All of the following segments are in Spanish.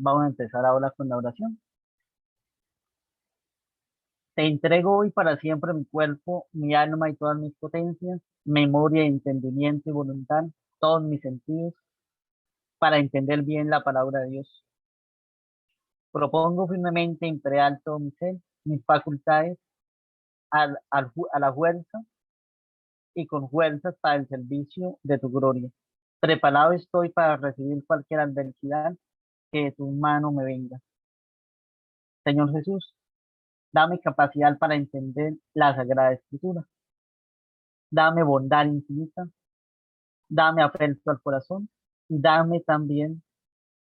Vamos a empezar ahora con la oración. Te entrego hoy para siempre mi cuerpo, mi alma y todas mis potencias, memoria, entendimiento y voluntad, todos mis sentidos, para entender bien la palabra de Dios. Propongo firmemente emplear todo mi ser, mis facultades, a la fuerza y con fuerzas para el servicio de tu gloria. Preparado estoy para recibir cualquier adversidad que de tu mano me venga. Señor Jesús, dame capacidad para entender la Sagrada Escritura. Dame bondad infinita, dame afecto al corazón y dame también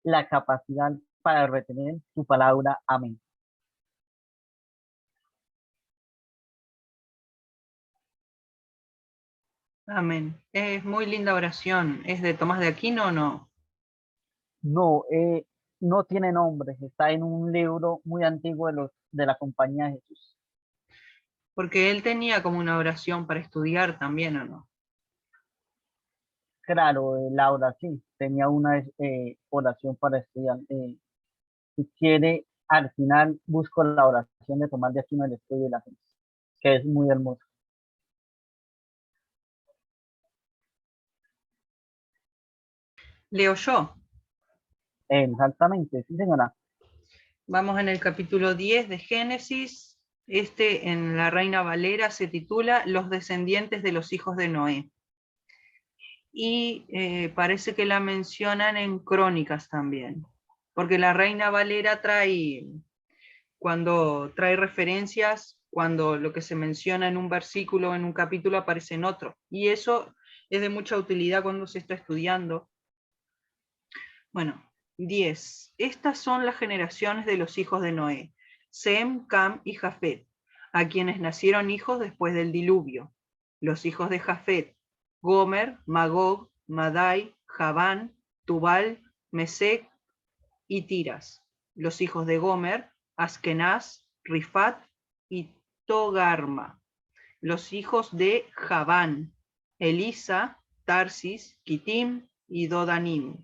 la capacidad para retener tu palabra. Amén. Amén. Es muy linda oración. ¿Es de Tomás de Aquino o no? No, no tiene nombre, está en un libro muy antiguo de la Compañía de Jesús. Porque él tenía como una oración para estudiar también, ¿o no? Claro, Laura sí, tenía una oración para estudiar. Si quiere, al final busco la oración de Tomás de Aquino del Estudio de la Fe, que es muy hermosa. Leo yo. Exactamente, sí señora. Vamos en el capítulo 10 de Génesis. En la Reina Valera se titula Los descendientes de los hijos de Noé. Y parece que la mencionan en Crónicas también. Porque la Reina Valera cuando trae referencias, cuando lo que se menciona en un versículo o en un capítulo aparece en otro. Y eso es de mucha utilidad cuando se está estudiando. Bueno, 10. Estas son las generaciones de los hijos de Noé, Sem, Cam y Jafet, a quienes nacieron hijos después del diluvio. Los hijos de Jafet, Gomer, Magog, Madai, Javán, Tubal, Mesec y Tiras. Los hijos de Gomer, Askenaz, Rifat y Togarma. Los hijos de Javán, Elisa, Tarsis, Kitim y Dodanim.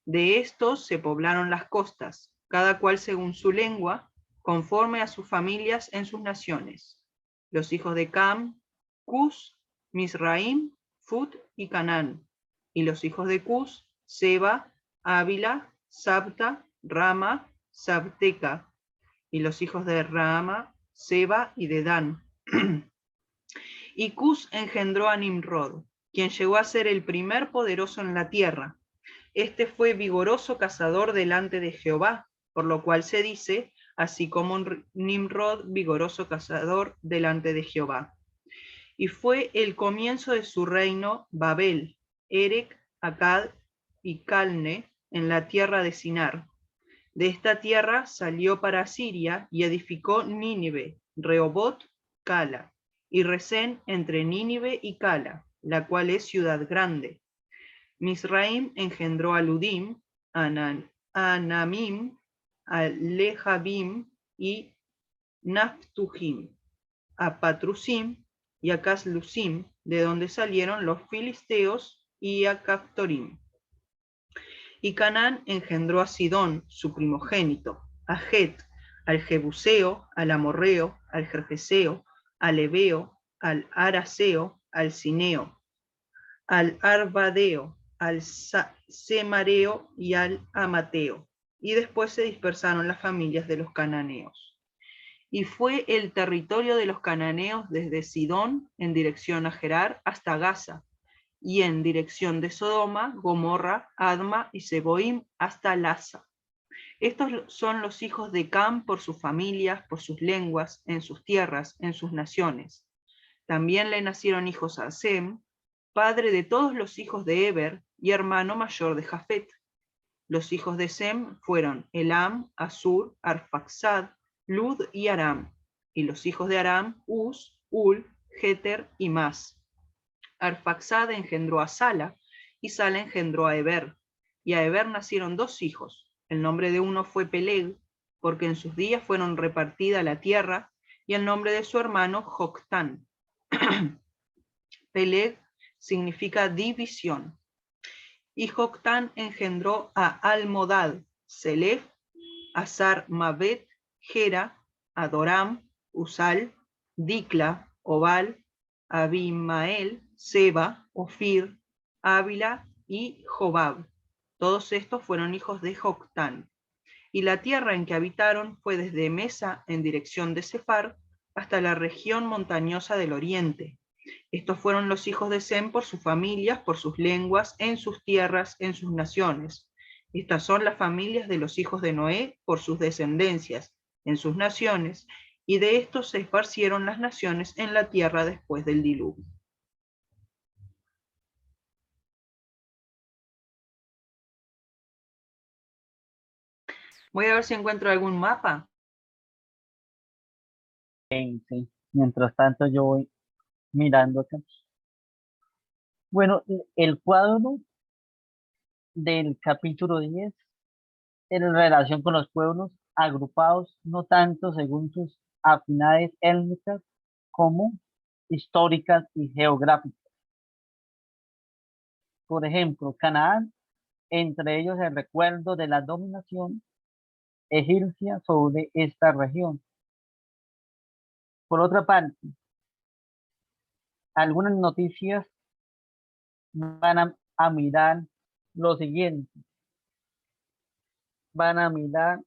De estos se poblaron las costas, cada cual según su lengua, conforme a sus familias en sus naciones. Los hijos de Cam, Cus, Misraim, Fut y Canaán. Y los hijos de Cus, Seba, Ávila, Sabta, Rama, Sabteca. Y los hijos de Rama, Seba y Dedán. Y Cus engendró a Nimrod, quien llegó a ser el primer poderoso en la tierra. Este fue vigoroso cazador delante de Jehová, por lo cual se dice, así como Nimrod, vigoroso cazador delante de Jehová. Y fue el comienzo de su reino Babel, Erec, Akkad y Calne, en la tierra de Sinar. De esta tierra salió para Siria y edificó Nínive, Rehobot, Cala, y Resén entre Nínive y Cala, la cual es ciudad grande. Misraim engendró a Ludim, a Anamim, a Lehabim y Naftujim, a Patrusim y a Caslusim, de donde salieron los filisteos, y a Caftorim. Y Canaán engendró a Sidón, su primogénito, a Het, al Jebuseo, al Amorreo, al Jerjeseo, al Ebeo, al Araseo, al Cineo, al Arbadeo, al Semareo y al Amateo. Y después se dispersaron las familias de los cananeos. Y fue el territorio de los cananeos desde Sidón en dirección a Gerar hasta Gaza, y en dirección de Sodoma, Gomorra, Adma y Seboim hasta Lasa. Estos son los hijos de Cam por sus familias, por sus lenguas, en sus tierras, en sus naciones. También le nacieron hijos a Sem, padre de todos los hijos de Eber y hermano mayor de Jafet. Los hijos de Sem fueron Elam, Asur, Arfaxad, Lud y Aram. Y los hijos de Aram, Uz, Ul, Geter y Mas. Arfaxad engendró a Sala, y Sala engendró a Eber. Y a Eber nacieron dos hijos. El nombre de uno fue Peleg, porque en sus días fueron repartida la tierra, y el nombre de su hermano Joctán. Peleg significa división. Y Joctán engendró a Almodad, Selef, Azar Mabet, Gera, Adoram, Usal, Dicla, Obal, Abimael, Seba, Ofir, Ávila y Jobab. Todos estos fueron hijos de Joctán. Y la tierra en que habitaron fue desde Mesa en dirección de Sefar hasta la región montañosa del oriente. Estos fueron los hijos de Sem por sus familias, por sus lenguas, en sus tierras, en sus naciones. Estas son las familias de los hijos de Noé por sus descendencias, en sus naciones, y de estos se esparcieron las naciones en la tierra después del diluvio. Voy a ver si encuentro algún mapa. Sí. Mientras tanto yo voy mirando acá. Bueno, el cuadro del capítulo 10 en relación con los pueblos agrupados no tanto según sus afinidades étnicas como históricas y geográficas. Por ejemplo, Canaán, entre ellos el recuerdo de la dominación egipcia sobre esta región. Por otra parte, algunas noticias van a mirar lo siguiente, van a mirar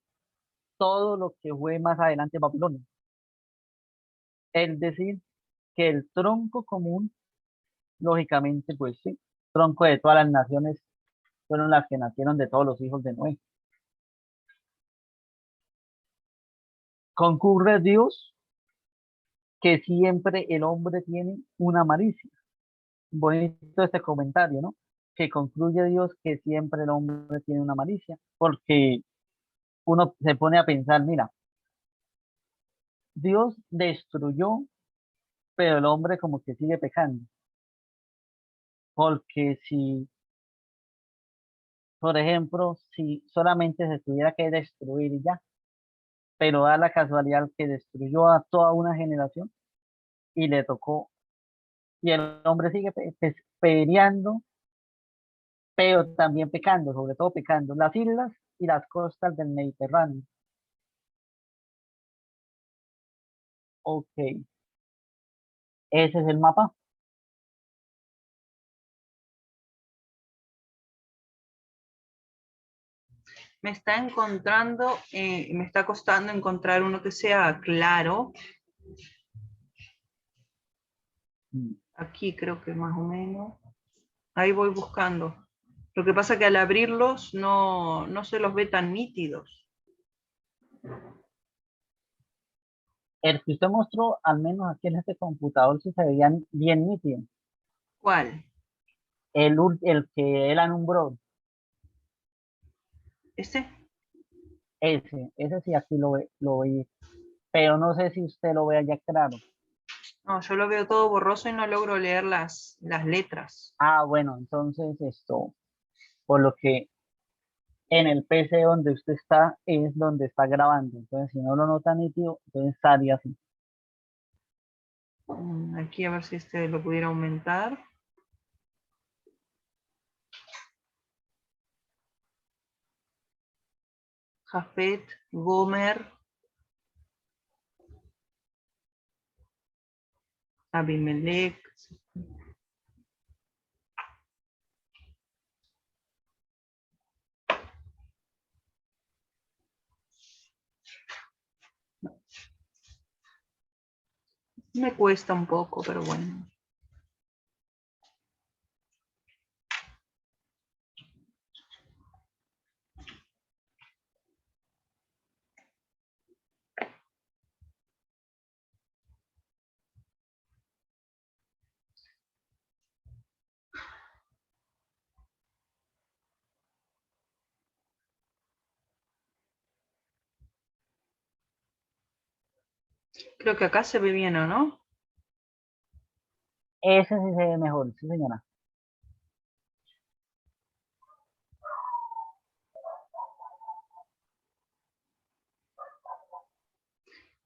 todo lo que fue más adelante Babilonia. Es decir, que el tronco común, lógicamente, pues sí, tronco de todas las naciones fueron las que nacieron de todos los hijos de Noé. Concurre Dios que siempre el hombre tiene una malicia. Bonito este comentario, ¿no? Que concluye Dios que siempre el hombre tiene una malicia, porque uno se pone a pensar, mira, Dios destruyó, pero el hombre como que sigue pecando, porque si, por ejemplo, si solamente se tuviera que destruir y ya, pero da la casualidad que destruyó a toda una generación y le tocó, y el hombre sigue peleando, pero también pecando, sobre todo pecando, las islas y las costas del Mediterráneo. Ok, ese es el mapa. Me está me está costando encontrar uno que sea claro. Mm. Aquí creo que más o menos. Ahí voy buscando. Lo que pasa es que al abrirlos no se los ve tan nítidos. El que usted mostró, al menos aquí en este computador, sí se veían bien nítidos. ¿Cuál? El que él alumbró, ¿Este? ese sí aquí lo vi, pero no sé si usted lo ve allá claro. No, yo lo veo todo borroso y no logro leer las letras. Ah, bueno, entonces esto, por lo que en el PC donde usted está es donde está grabando. Entonces, si no lo nota nítido, entonces estaría así. Aquí a ver si este lo pudiera aumentar. Jafet, Gomer, Abimelech. Me cuesta un poco, pero bueno. Creo que acá se ve bien, ¿o no? Ese sí se ve mejor, sí, señora.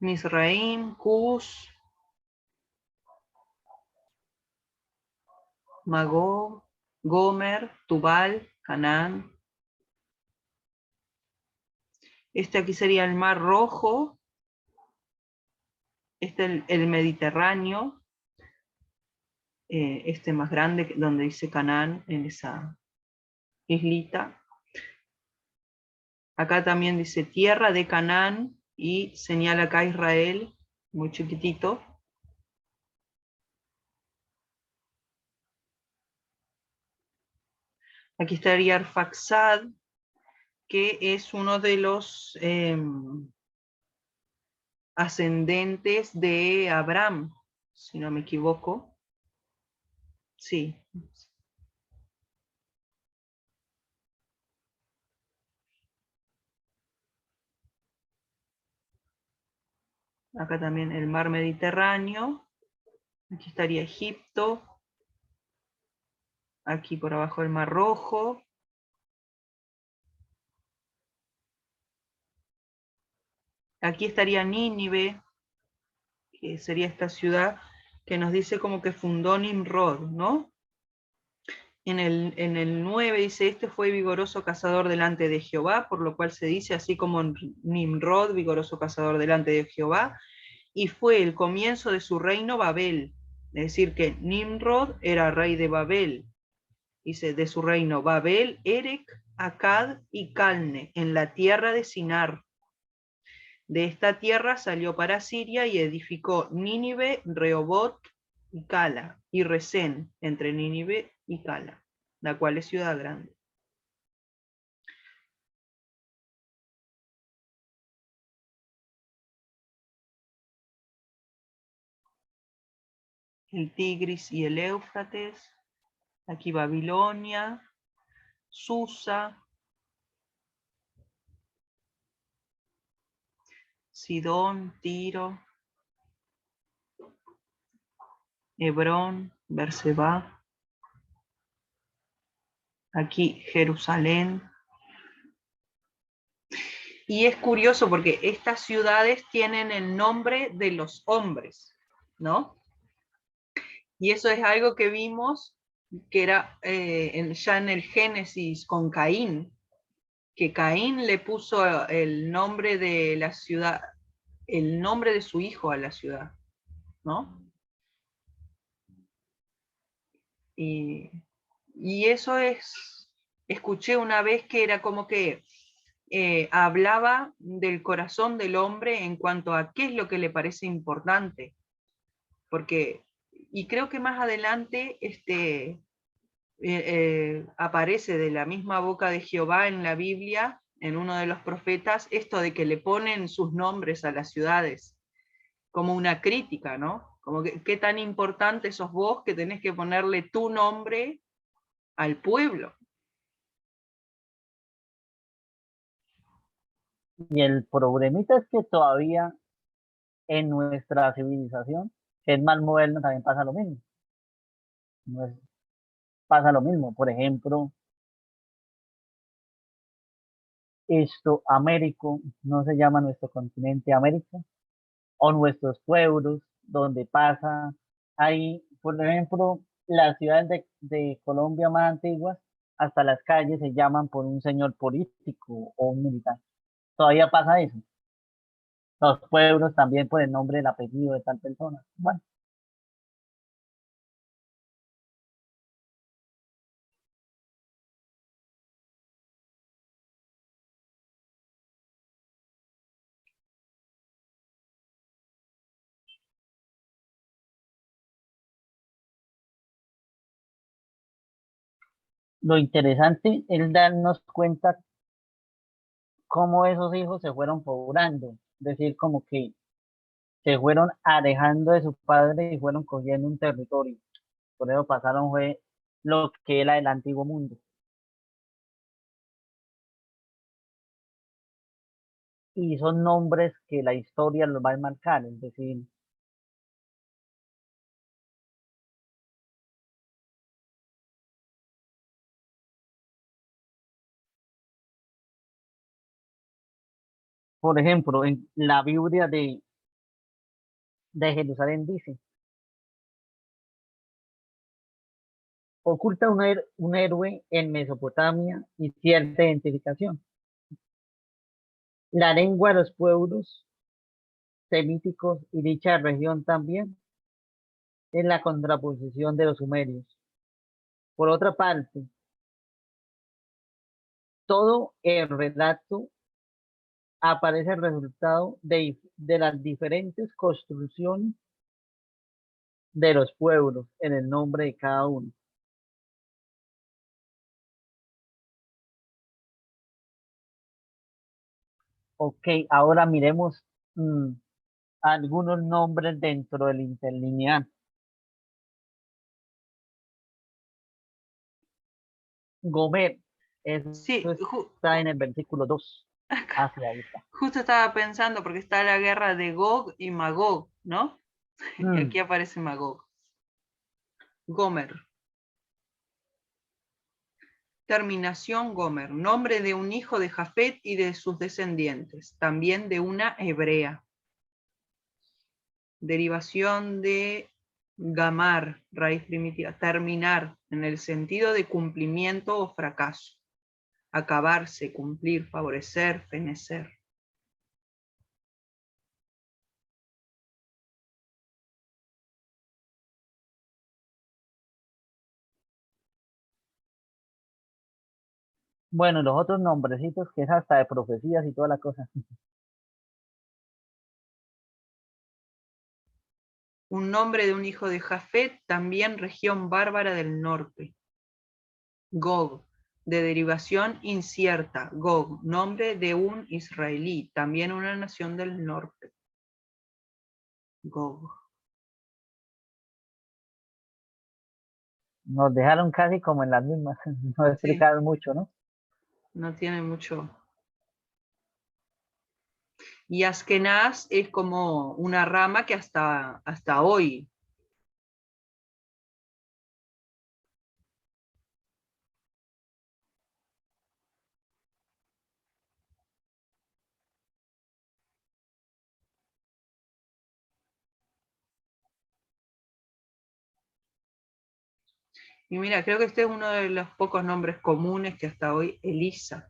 Misraim, Cus, Magog, Gomer, Tubal, Canaán. Este aquí sería el Mar Rojo. Este el Mediterráneo. Este más grande, donde dice Canaán, en esa islita. Acá también dice tierra de Canaán y señala acá Israel, muy chiquitito. Aquí estaría Arfaxad, que es uno de los ascendentes de Abraham, si no me equivoco. Sí. Acá también el mar Mediterráneo. Aquí estaría Egipto. Aquí por abajo el Mar Rojo. Aquí estaría Nínive, que sería esta ciudad que nos dice como que fundó Nimrod, ¿no? En el 9 dice, este fue vigoroso cazador delante de Jehová, por lo cual se dice así como Nimrod, vigoroso cazador delante de Jehová, y fue el comienzo de su reino Babel. Es decir, que Nimrod era rey de Babel. Dice, de su reino Babel, Erec, Akkad y Calne, en la tierra de Sinar. De esta tierra salió para Siria y edificó Nínive, Rehobot y Cala, y Resén, entre Nínive y Cala, la cual es ciudad grande. El Tigris y el Éufrates, aquí Babilonia, Susa, Sidón, Tiro, Hebrón, Berseba, aquí Jerusalén. Y es curioso porque estas ciudades tienen el nombre de los hombres, ¿no? Y eso es algo que vimos que era ya en el Génesis con Caín, que Caín le puso el nombre de la ciudad, el nombre de su hijo a la ciudad, ¿no? Y, y eso es, escuché una vez que era como que hablaba del corazón del hombre en cuanto a qué es lo que le parece importante, porque, y creo que más adelante aparece de la misma boca de Jehová en la Biblia, en uno de los profetas, esto de que le ponen sus nombres a las ciudades, como una crítica, ¿no? Como que qué tan importante sos vos que tenés que ponerle tu nombre al pueblo. Y el problemita es que todavía en nuestra civilización, que es más moderna, también pasa lo mismo. No es- Pasa lo mismo. Por ejemplo, Américo, no se llama nuestro continente América, o nuestros pueblos, donde pasa, hay, por ejemplo, las ciudades de Colombia más antiguas, hasta las calles se llaman por un señor político o un militar. Todavía pasa eso. Los pueblos también por el nombre, el apellido de tal persona. Bueno, lo interesante es darnos cuenta cómo esos hijos se fueron poblando, es decir, como que se fueron alejando de su padre y fueron cogiendo un territorio. Por eso pasaron fue lo que era el antiguo mundo. Y son nombres que la historia los va a marcar, es decir, por ejemplo, en la Biblia de Jerusalén dice, oculta un héroe en Mesopotamia y cierta identificación. La lengua de los pueblos semíticos y dicha región también es la contraposición de los sumerios. Por otra parte, todo el relato aparece el resultado de las diferentes construcciones de los pueblos en el nombre de cada uno. Ok, ahora miremos mm, algunos nombres dentro del interlineal. Gomer, eso Sí, está en el versículo 2. Hacia ahí está. justo estaba pensando porque está la guerra de Gog y Magog, ¿no? Y Mm, aquí aparece Magog. Gomer. Terminación Gomer, nombre de un hijo de Jafet y de sus descendientes, también de una hebrea. Derivación de gamar, raíz primitiva, terminar, en el sentido de cumplimiento o fracaso. Acabarse, cumplir, favorecer, fenecer. bueno, los otros nombrecitos que es hasta de profecías y toda la cosa. Un nombre de un hijo de Jafet, también región bárbara del norte. Gog, de derivación incierta. Gog, nombre de un israelí, también una nación del norte. Gog. Nos dejaron casi como en las mismas, no Sí, explicaron mucho, ¿no? no tiene mucho. Y Askenaz es como una rama que hasta hoy. Y mira, creo que este es uno de los pocos nombres comunes que hasta hoy, Elisa.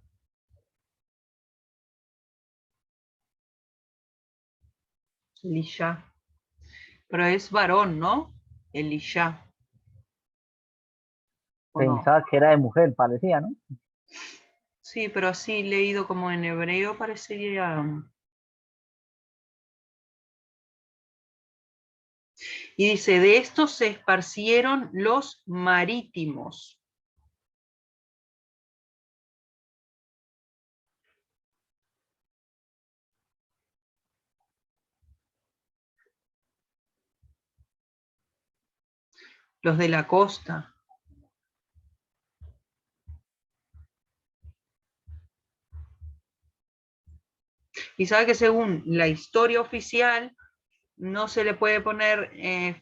Elisha. Pero es varón, ¿no? Elisha. ¿O no? Pensaba que era de mujer, parecía, ¿no? Sí, pero así leído como en hebreo parecería. Y dice, de estos se esparcieron los marítimos. Los de la costa. Y sabe que según la historia oficial, no se le puede poner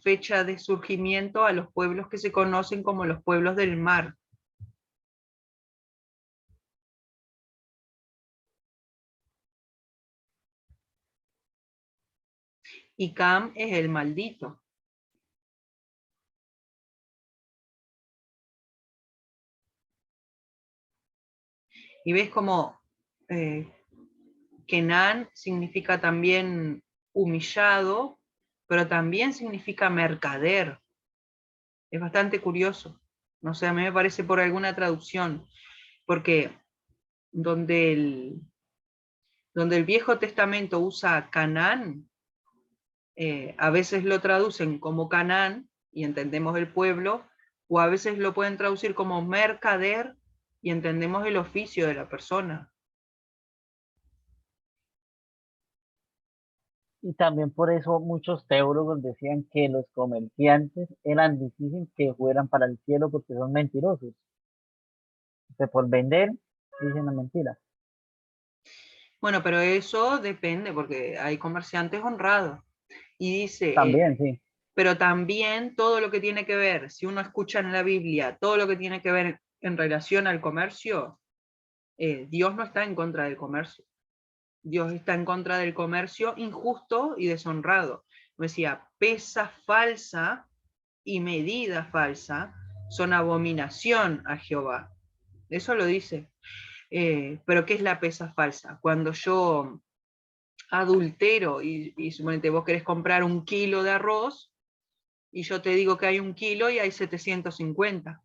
fecha de surgimiento a los pueblos que se conocen como los pueblos del mar. Y Cam es el maldito. Y ves como Kenan significa también humillado, pero también significa mercader. Es bastante curioso. No sé, a mí me parece por alguna traducción, porque donde donde el Viejo Testamento usa Canaán, a veces lo traducen como Canaán y entendemos el pueblo, o a veces lo pueden traducir como mercader y entendemos el oficio de la persona. Y también por eso muchos teólogos decían que los comerciantes eran difíciles que fueran para el cielo porque son mentirosos. Que por vender dicen la mentira. Bueno, pero eso depende porque hay comerciantes honrados. Y dice, También, sí. pero también todo lo que tiene que ver, si uno escucha en la Biblia, todo lo que tiene que ver en relación al comercio, Dios no está en contra del comercio. Dios está en contra del comercio injusto y deshonrado. Decía, pesa falsa y medida falsa son abominación a Jehová. Eso lo dice. Pero ¿qué es la pesa falsa? Cuando yo adultero y suponete vos querés comprar 1 kilo de arroz y yo te digo que hay 1 kilo y hay 750.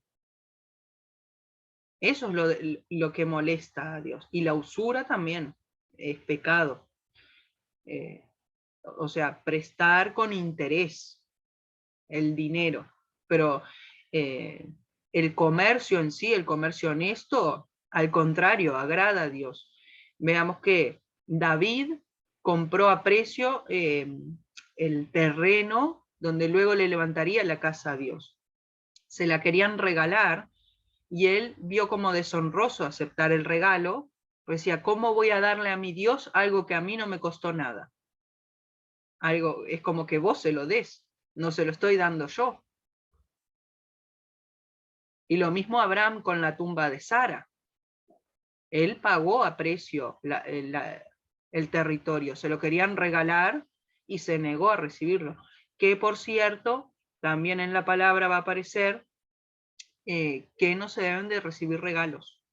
Eso es lo que molesta a Dios. Y la usura también es pecado. O sea, prestar con interés el dinero. Pero el comercio en sí, el comercio honesto, al contrario, agrada a Dios. Veamos que David compró a precio el terreno donde luego le levantaría la casa a Dios. Se la querían regalar y él vio como deshonroso aceptar el regalo, pues decía, ¿cómo voy a darle a mi Dios algo que a mí no me costó nada? Algo, es como que vos se lo des, no se lo estoy dando yo. Y lo mismo Abraham con la tumba de Sara. Él pagó a precio el territorio, se lo querían regalar y se negó a recibirlo. Que por cierto, también en la palabra va a aparecer que no se deben de recibir regalos,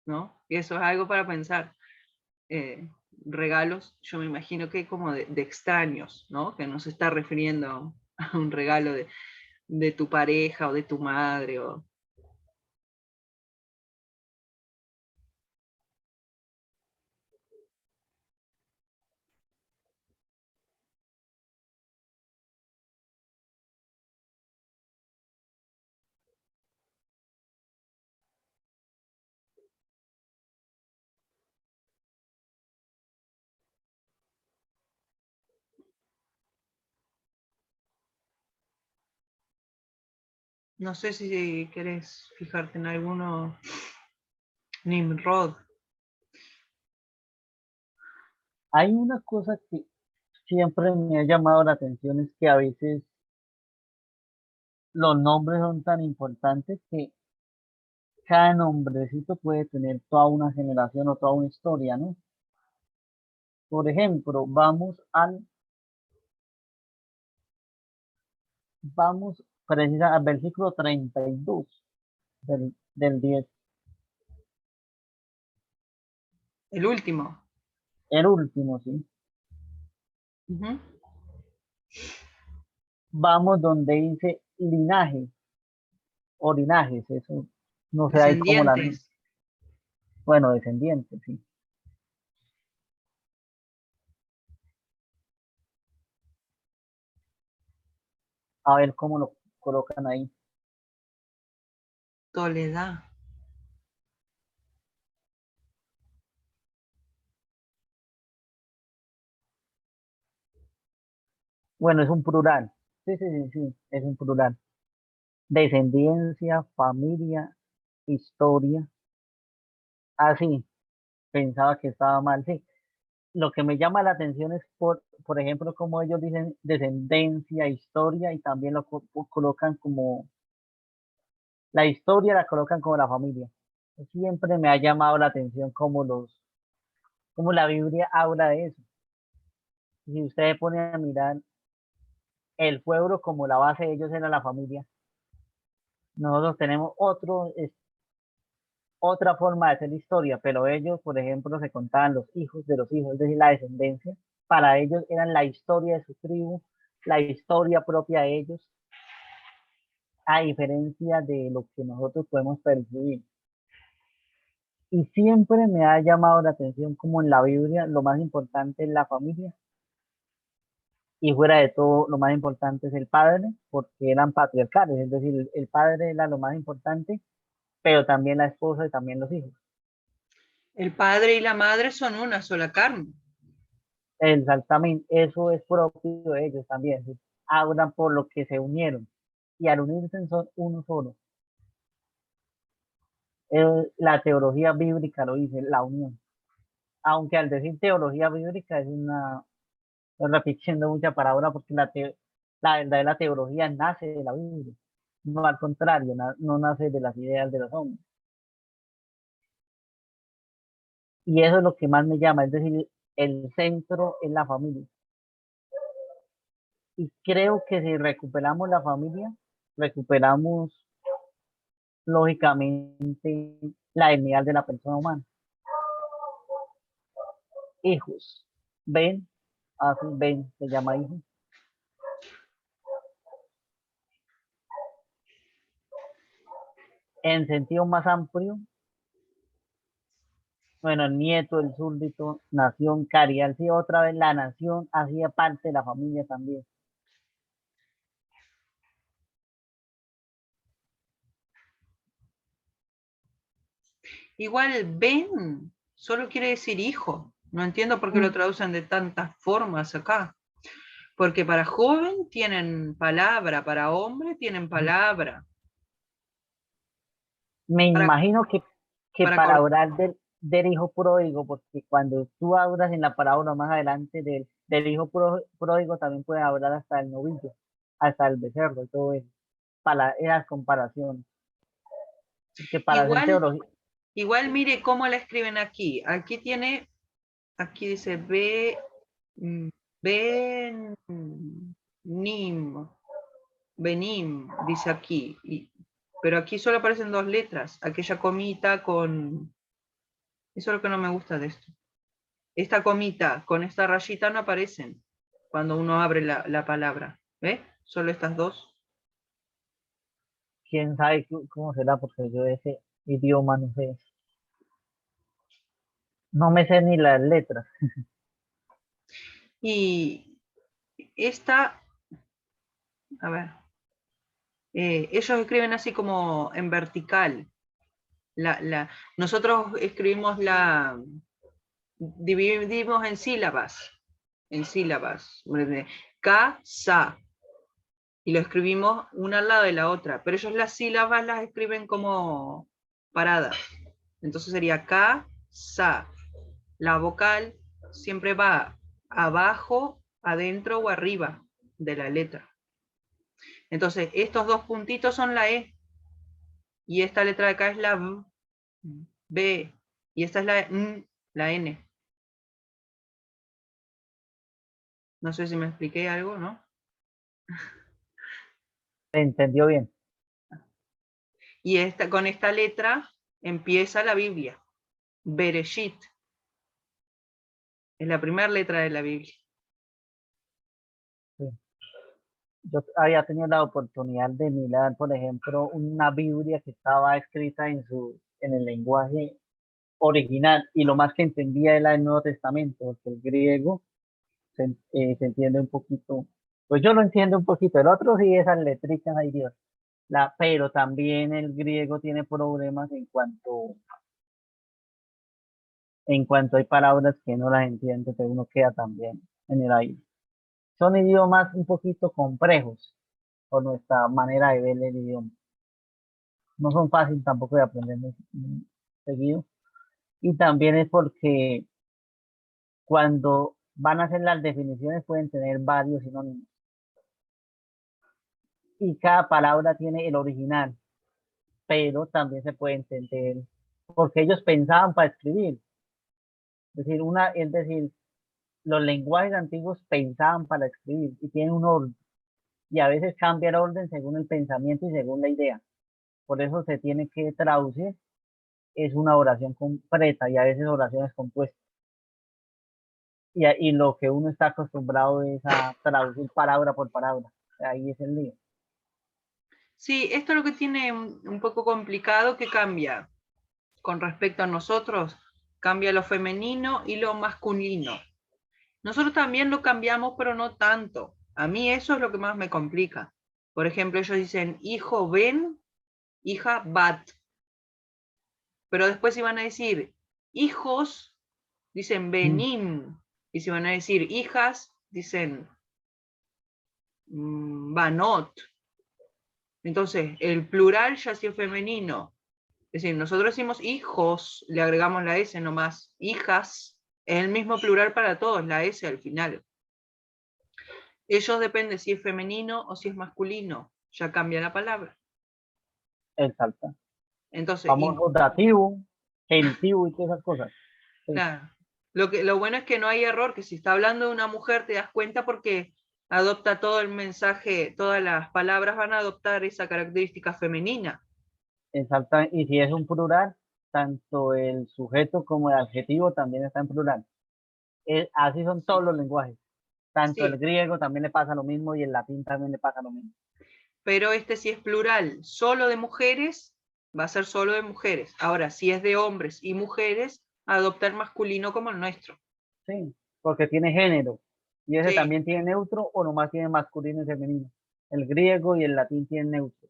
¿no? Y eso es algo para pensar. Regalos, yo me imagino que como de extraños, ¿no? Que no se está refiriendo a un regalo de tu pareja o de tu madre. No sé si querés fijarte en alguno. Nimrod. Hay una cosa que siempre me ha llamado la atención, es que a veces los nombres son tan importantes que cada nombrecito puede tener toda una generación o toda una historia, ¿no? Por ejemplo, vamos al versículo 32 del 10, El último. el último, ¿sí? Ujú. Vamos donde dice linaje o linajes, eso no sé ahí cómo la vi. Descendientes. Bueno, descendientes, sí. A ver cómo lo colocan ahí. Soledad. Bueno, es un plural. Sí, sí, sí, sí, es un plural. Descendencia, familia, historia. Ah, sí, pensaba que estaba mal, sí. Lo que me llama la atención es, por ejemplo, cómo ellos dicen descendencia, historia, y también lo colocan como, la historia la colocan como la familia. Siempre me ha llamado la atención cómo la Biblia habla de eso. Si ustedes ponen a mirar, el pueblo como la base de ellos era la familia. Nosotros tenemos otra forma de hacer historia, pero ellos, por ejemplo, se contaban los hijos de los hijos, es decir, la descendencia. Para ellos eran la historia de su tribu, la historia propia de ellos, a diferencia de lo que nosotros podemos percibir. Y siempre me ha llamado la atención como en la Biblia lo más importante es la familia y fuera de todo lo más importante es el padre, porque eran patriarcales, es decir, el padre era lo más importante, pero también la esposa y también los hijos. El padre y la madre son una sola carne. Exactamente, eso es propio de ellos también, ¿sí? Hablan por lo que se unieron y al unirse son uno solo. La teología bíblica lo dice, la unión. Aunque al decir teología bíblica estoy repitiendo mucha palabra porque la verdadera teología nace de la Biblia, no al contrario, no nace de las ideas de los hombres. Y eso es lo que más me llama, es decir, el centro es la familia. Y creo que si recuperamos la familia, recuperamos lógicamente la dignidad de la persona humana. Hijos, ven, así ven, se llama hijo. En sentido más amplio, bueno, el nieto, el súbdito, nación, caridad, sí, otra vez la nación hacía parte de la familia también. Igual Ben solo quiere decir hijo. No entiendo por qué lo traducen de tantas formas acá. Porque para joven tienen palabra, para hombre tienen palabra. Me Para, imagino que para para hablar del hijo pródigo, porque cuando tú hablas en la parábola más adelante del hijo pródigo, también puedes hablar hasta el novillo, hasta el becerro y todo eso, para esas comparaciones. Que para hacer igual, teología, igual mire cómo la escriben aquí. Aquí tiene, aquí dice benim, benim, dice aquí. Pero aquí solo aparecen dos letras. Aquella comita con... Eso es lo que no me gusta de esto. Esta comita con esta rayita no aparecen cuando uno abre la palabra. ¿Ve? Solo estas dos. quién sabe cómo será, porque yo de ese idioma no sé, no me sé ni las letras. Y esta, a ver, ellos escriben así como en vertical. Nosotros escribimos dividimos en sílabas. Ka, sa, y lo escribimos una al lado de la otra, pero ellos las sílabas las escriben como paradas. Entonces sería ka, sa. La vocal siempre va abajo, adentro o arriba de la letra. Entonces, estos dos puntitos son la E, y esta letra de acá es la B, y esta es la N. No sé si me expliqué algo, ¿no? ¿Se entendió bien? Y con esta letra empieza la Biblia. Bereshit. Es la primera letra de la Biblia. Sí. Yo había tenido la oportunidad de mirar, por ejemplo, una Biblia que estaba escrita en el lenguaje original, y lo más que entendía era el Nuevo Testamento, porque el griego se entiende un poquito, pues yo lo entiendo un poquito, el otro sí, esas letricas, ay Dios, pero también el griego tiene problemas en cuanto hay palabras que no las entiende, pero uno queda también en el aire. Son idiomas un poquito complejos por nuestra manera de ver el idioma. No son fáciles tampoco de aprender muy seguido. Y también es porque cuando van a hacer las definiciones pueden tener varios sinónimos. Y cada palabra tiene el original, pero también se puede entender porque ellos pensaban para escribir. Es decir, los lenguajes antiguos pensaban para escribir y tienen un orden. Y a veces cambia el orden según el pensamiento y según la idea. Por eso se tiene que traducir, es una oración completa y a veces oraciones compuestas. Y lo que uno está acostumbrado es a traducir palabra por palabra. Ahí es el lío. Sí, esto es lo que tiene un poco complicado, que cambia con respecto a nosotros, cambia lo femenino y lo masculino. Nosotros también lo cambiamos, pero no tanto. A mí eso es lo que más me complica. Por ejemplo, ellos dicen hijo ben, hija bat. Pero después iban a decir hijos, dicen Mm. benim. Y si van a decir hijas, dicen banot. Entonces, el plural ya sí es femenino. Es decir, nosotros decimos hijos, le agregamos la S nomás. Hijas, es el mismo plural para todos, la S al final. Ellos depende si es femenino o si es masculino, ya cambia la palabra. Exacto. Entonces, Famoso dativo, genitivo y todas esas cosas. Sí, claro, lo bueno es que no hay error, que si está hablando de una mujer te das cuenta porque adopta todo el mensaje, todas las palabras van a adoptar esa característica femenina. exacto. Y si es un plural, tanto el sujeto como el adjetivo también está en plural. Así son todos los lenguajes. Tanto el Sí, griego también le pasa lo mismo y el latín también le pasa lo mismo. pero este si es plural solo de mujeres, va a ser solo de mujeres. Ahora, si es de hombres y mujeres, adopta el masculino como el nuestro. Sí, porque tiene género. Y ese Sí, también tiene neutro o nomás tiene masculino y femenino. El griego y el latín tienen neutros.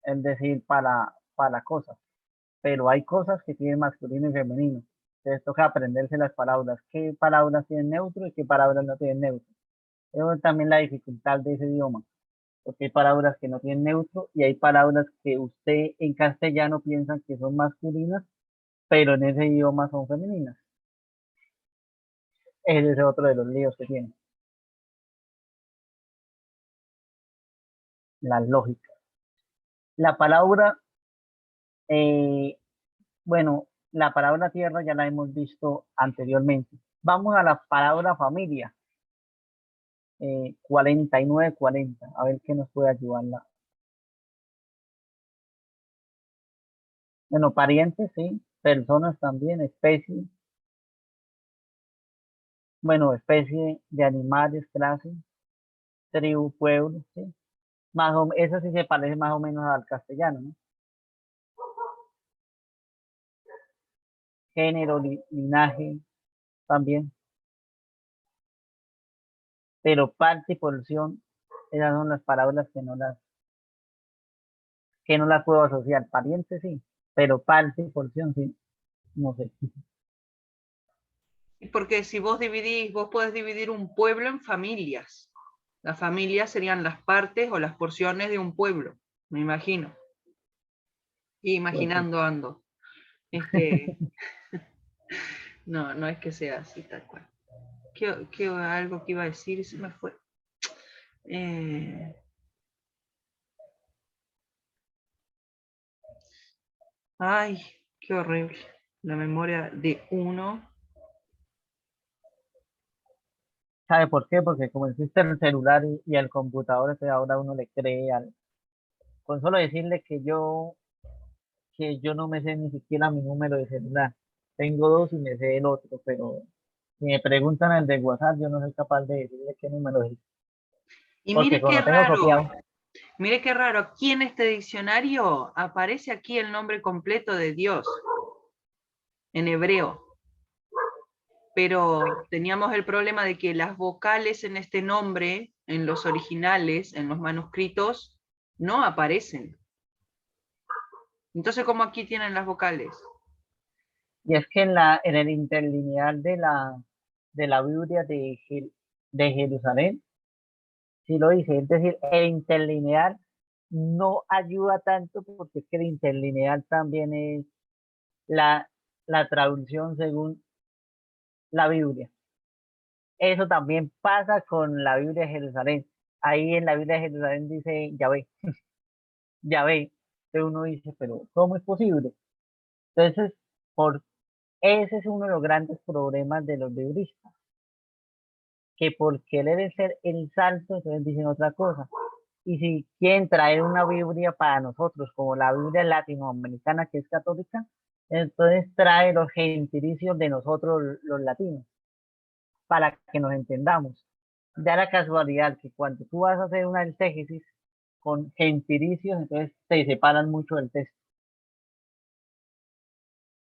Es decir, para cosas. Pero hay cosas que tienen masculino y femenino. Entonces toca aprenderse las palabras. ¿Qué palabras tienen neutro y qué palabras no tienen neutro? Eso es también la dificultad de ese idioma. Porque hay palabras que no tienen neutro y hay palabras que usted en castellano piensa que son masculinas, pero en ese idioma son femeninas. Ese es otro de los líos que tiene, la lógica. La palabra, eh, bueno, la palabra tierra ya la hemos visto anteriormente. Vamos a la palabra familia, 4940, a ver qué nos puede ayudarla. Bueno, parientes, sí, personas también, especie, bueno, especie de animales, clase, tribu, pueblo, sí. Eso sí se parece más o menos al castellano, ¿no? Género, linaje, también. Pero parte y porción, esas son las palabras que no las puedo asociar. Pariente sí, pero parte y porción sí, no sé. porque si vos dividís, vos podés dividir un pueblo en familias. Las familias serían las partes o las porciones de un pueblo, me imagino. Y Pues sí. imaginando ando. Este, no, no es que sea así tal cual. Algo que iba a decir y se me fue. Eh, ay, qué horrible. La memoria de uno. ¿Sabe por qué? Porque como existe el celular y el computador, entonces ahora uno le cree con solo decirle que yo no me sé ni siquiera mi número de celular. Tengo dos y me sé el otro, pero si me preguntan el de WhatsApp, yo no soy capaz de decirle qué número es, Y porque mire como qué lo tengo raro, copiado. mire qué raro. Aquí en este diccionario aparece aquí el nombre completo de Dios en hebreo. Pero teníamos el problema de que las vocales en este nombre, en los originales, en los manuscritos, no aparecen. Entonces, ¿cómo aquí tienen las vocales? Y es que en el interlineal de la Biblia de Jerusalén, sí lo dice, es decir, el interlineal no ayuda tanto porque es que el interlineal también es la, la traducción según la Biblia. Eso también pasa con la Biblia de Jerusalén. Ahí en la Biblia de Jerusalén dice Yahvé, Yahvé. Entonces uno dice, pero ¿cómo es posible? Entonces, por, ese es uno de los grandes problemas de los biblistas, que por querer ser el salto, entonces dicen otra cosa. Y si quieren traer una Biblia para nosotros, como la Biblia latinoamericana que es católica, entonces trae los gentilicios de nosotros los latinos, para que nos entendamos. Da la casualidad que cuando tú vas a hacer una exégesis con gentilicios, entonces se separan mucho del texto.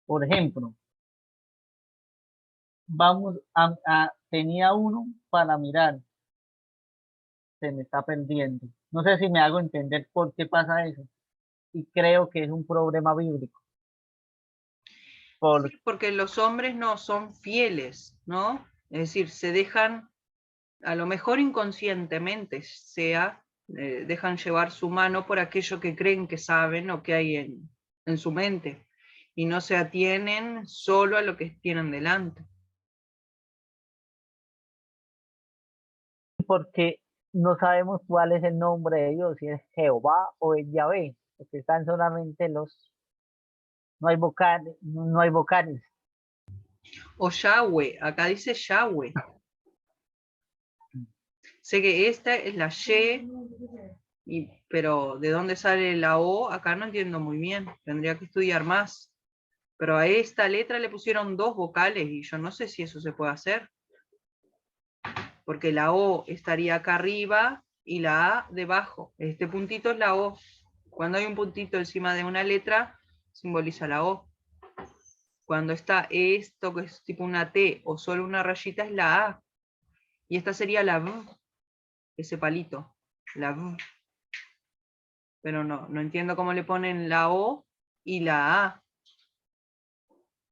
Por ejemplo, tenía uno para mirar, se me está perdiendo. No sé si me hago entender por qué pasa eso. Y creo que es un problema bíblico. Por, Sí, porque los hombres no son fieles, ¿no? Es decir, se dejan, a lo mejor inconscientemente dejan llevar su mano por aquello que creen que saben o que hay en su mente, y no se atienen solo a lo que tienen delante. porque no sabemos cuál es el nombre de Dios, si es Jehová o es Yahvé, porque están solamente no hay vocales, no hay vocales. O Yahweh, acá dice Yahweh. Sé que esta es la Y Pero ¿de dónde sale la O? Acá no entiendo muy bien, tendría que estudiar más. Pero a esta letra le pusieron 2 vocales y yo no sé si eso se puede hacer. Porque la O estaría acá arriba y la A debajo. Este puntito es la O. Cuando hay un puntito encima de una letra, simboliza la O. Cuando está esto, que es tipo una T o solo una rayita, es la A. Y esta sería la V, ese palito, la V. Pero no entiendo cómo le ponen la O y la A.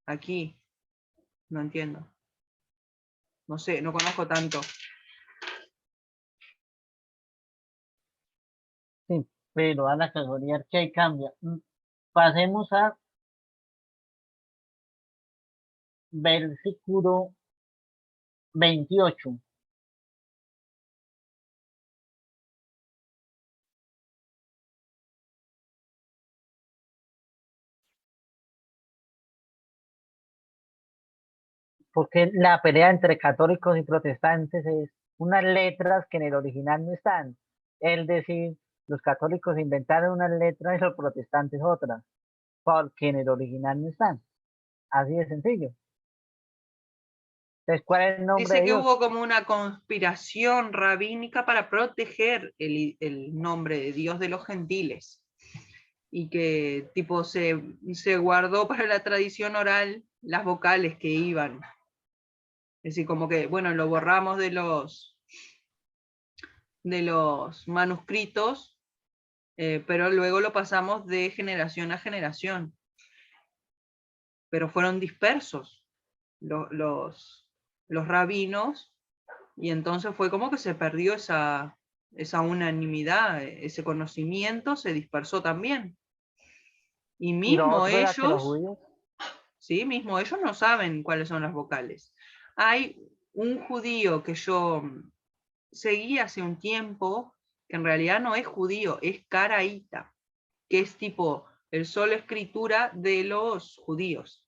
Aquí, no entiendo. No sé, no conozco tanto. Sí, pero a la casualidad que hay cambia. Pasemos a versículo 28. Porque la pelea entre católicos y protestantes es unas letras que en el original no están. Es decir, los católicos inventaron unas letras y los protestantes otras, porque en el original no están. Así de sencillo. Entonces, ¿cuál es el nombre Dice de que Dios? hubo como una conspiración rabínica para proteger el nombre de Dios de los gentiles. Y que tipo se guardó para la tradición oral las vocales que iban. Es decir, como que, bueno, lo borramos de los manuscritos, pero luego lo pasamos de generación a generación. Pero fueron dispersos los rabinos, y entonces fue como que se perdió esa unanimidad, ese conocimiento se dispersó también. Y Y lo mismo otro era que los ellos, judíos, ¿sí? Mismo ellos no saben cuáles son las vocales. Hay un judío que yo seguí hace un tiempo, que en realidad no es judío, es caraíta, que es tipo el solo escritura de los judíos.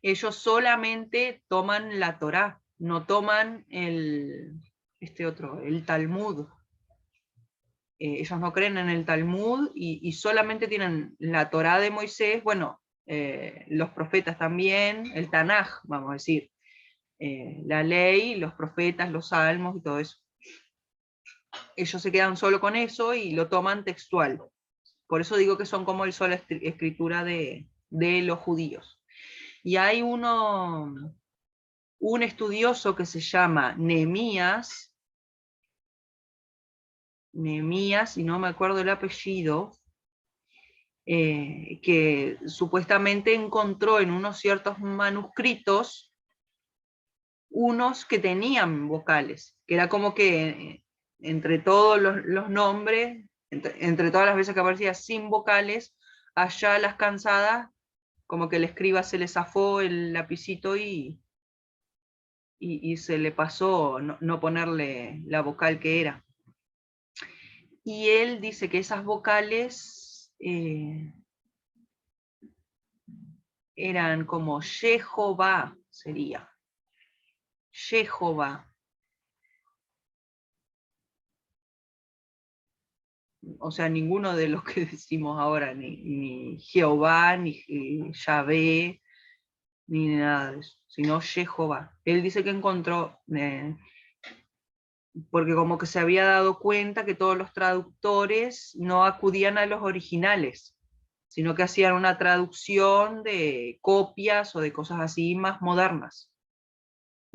Ellos solamente toman la Torá, no toman el Talmud. Ellos no creen en el Talmud y solamente tienen la Torá de Moisés, bueno, los profetas también, el Tanaj, vamos a decir, la ley, los profetas, los salmos y todo eso. Ellos se quedan solo con eso y lo toman textual. Por eso digo que son como el sola escritura de los judíos. Y hay un estudioso que se llama Nehemías, y no me acuerdo el apellido, que supuestamente encontró en unos ciertos manuscritos unos que tenían vocales, que era como que entre todos los nombres, entre todas las veces que aparecía sin vocales, allá las cansadas, como que el escriba se le zafó el lapicito y se le pasó no ponerle la vocal que era. Y él dice que esas vocales eran como Jehová, sería. Jehová. O sea, ninguno de los que decimos ahora, ni Jehová, ni Yahvé, ni nada de eso, sino Jehová. Él dice que encontró, porque como que se había dado cuenta que todos los traductores no acudían a los originales, sino que hacían una traducción de copias o de cosas así más modernas.